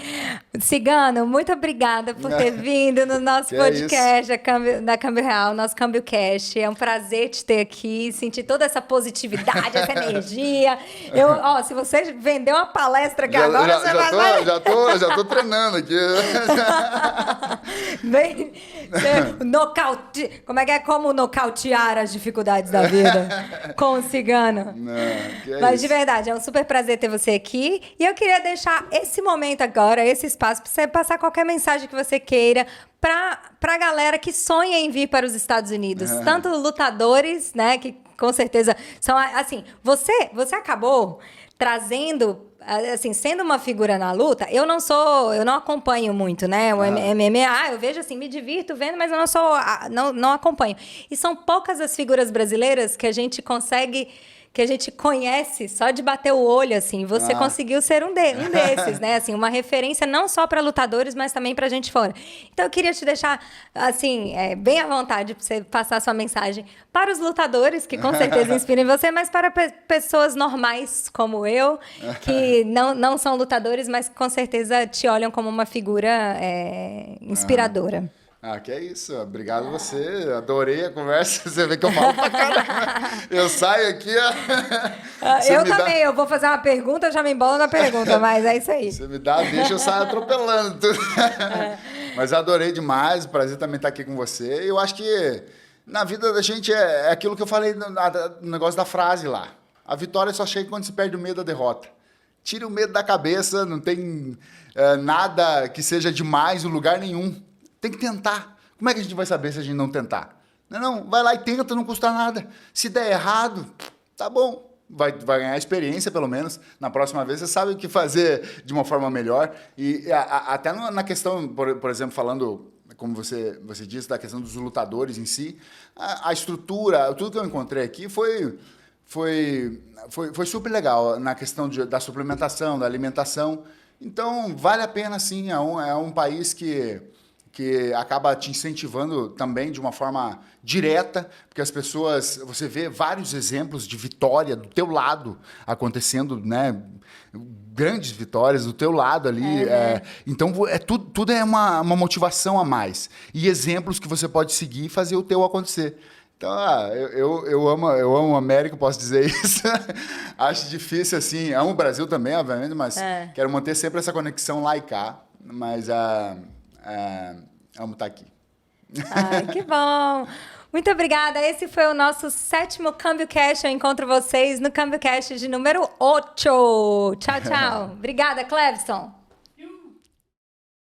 Cigano, muito obrigada por ter vindo no nosso podcast da Câmbio Real, nosso Câmbio Cash. É um prazer te ter aqui, sentir toda essa positividade, essa energia. Se você vendeu uma palestra aqui agora, você vai... Já tô treinando aqui. Como é que é? Como nocautear as dificuldades da vida com o Cigano. Mas de verdade, é um super prazer ter você aqui. E eu queria deixar esse momento agora, esse espaço, para você passar qualquer mensagem que você queira para a galera que sonha em vir para os Estados Unidos. Tanto lutadores, né, que com certeza são... Assim, você acabou trazendo... Assim, sendo uma figura na luta, eu não acompanho muito, né? O MMA, eu vejo assim, me divirto vendo, mas eu não acompanho. E são poucas as figuras brasileiras que a gente consegue, que a gente conhece só de bater o olho, assim. Você conseguiu ser um desses, né? Assim, uma referência não só para lutadores, mas também para gente fora. Então, eu queria te deixar, assim, bem à vontade para você passar a sua mensagem para os lutadores, que com certeza inspiram você, mas para pessoas normais como eu, que não são lutadores, mas com certeza te olham como uma figura inspiradora. Que é isso. Obrigado você. Adorei a conversa. Você vê que eu falo pra caramba. Eu saio aqui... eu também. Eu vou fazer uma pergunta, eu já me embolo na pergunta, mas é isso aí. Você me dá, deixa eu sair atropelando tudo. Mas adorei demais. Prazer também estar aqui com você. Eu acho que na vida da gente é aquilo que eu falei no negócio da frase lá. A vitória só chega quando se perde o medo da derrota. Tira o medo da cabeça, não tem nada que seja demais em lugar nenhum. Tem que tentar. Como é que a gente vai saber se a gente não tentar? Não, vai lá e tenta, não custa nada. Se der errado, tá bom. Vai ganhar experiência, pelo menos. Na próxima vez você sabe o que fazer de uma forma melhor. E até na questão, por exemplo, falando, como você disse, da questão dos lutadores em si, a estrutura, tudo que eu encontrei aqui foi super legal na questão da suplementação, da alimentação. Então, vale a pena, sim. É um país que acaba te incentivando também de uma forma direta, porque as pessoas... Você vê vários exemplos de vitória do teu lado acontecendo, né? Grandes vitórias do teu lado ali. Então, tudo é uma motivação a mais. E exemplos que você pode seguir e fazer o teu acontecer. Então, eu amo a América, posso dizer isso. Acho difícil, assim... Amo o Brasil também, obviamente, mas quero manter sempre essa conexão lá e cá. Mas... amo estar aqui. Ai, que bom! Muito obrigada. Esse foi o nosso 7º Câmbio Cash. Eu encontro vocês no Câmbio Cash de número 8. Tchau, tchau. Obrigada, Clevson.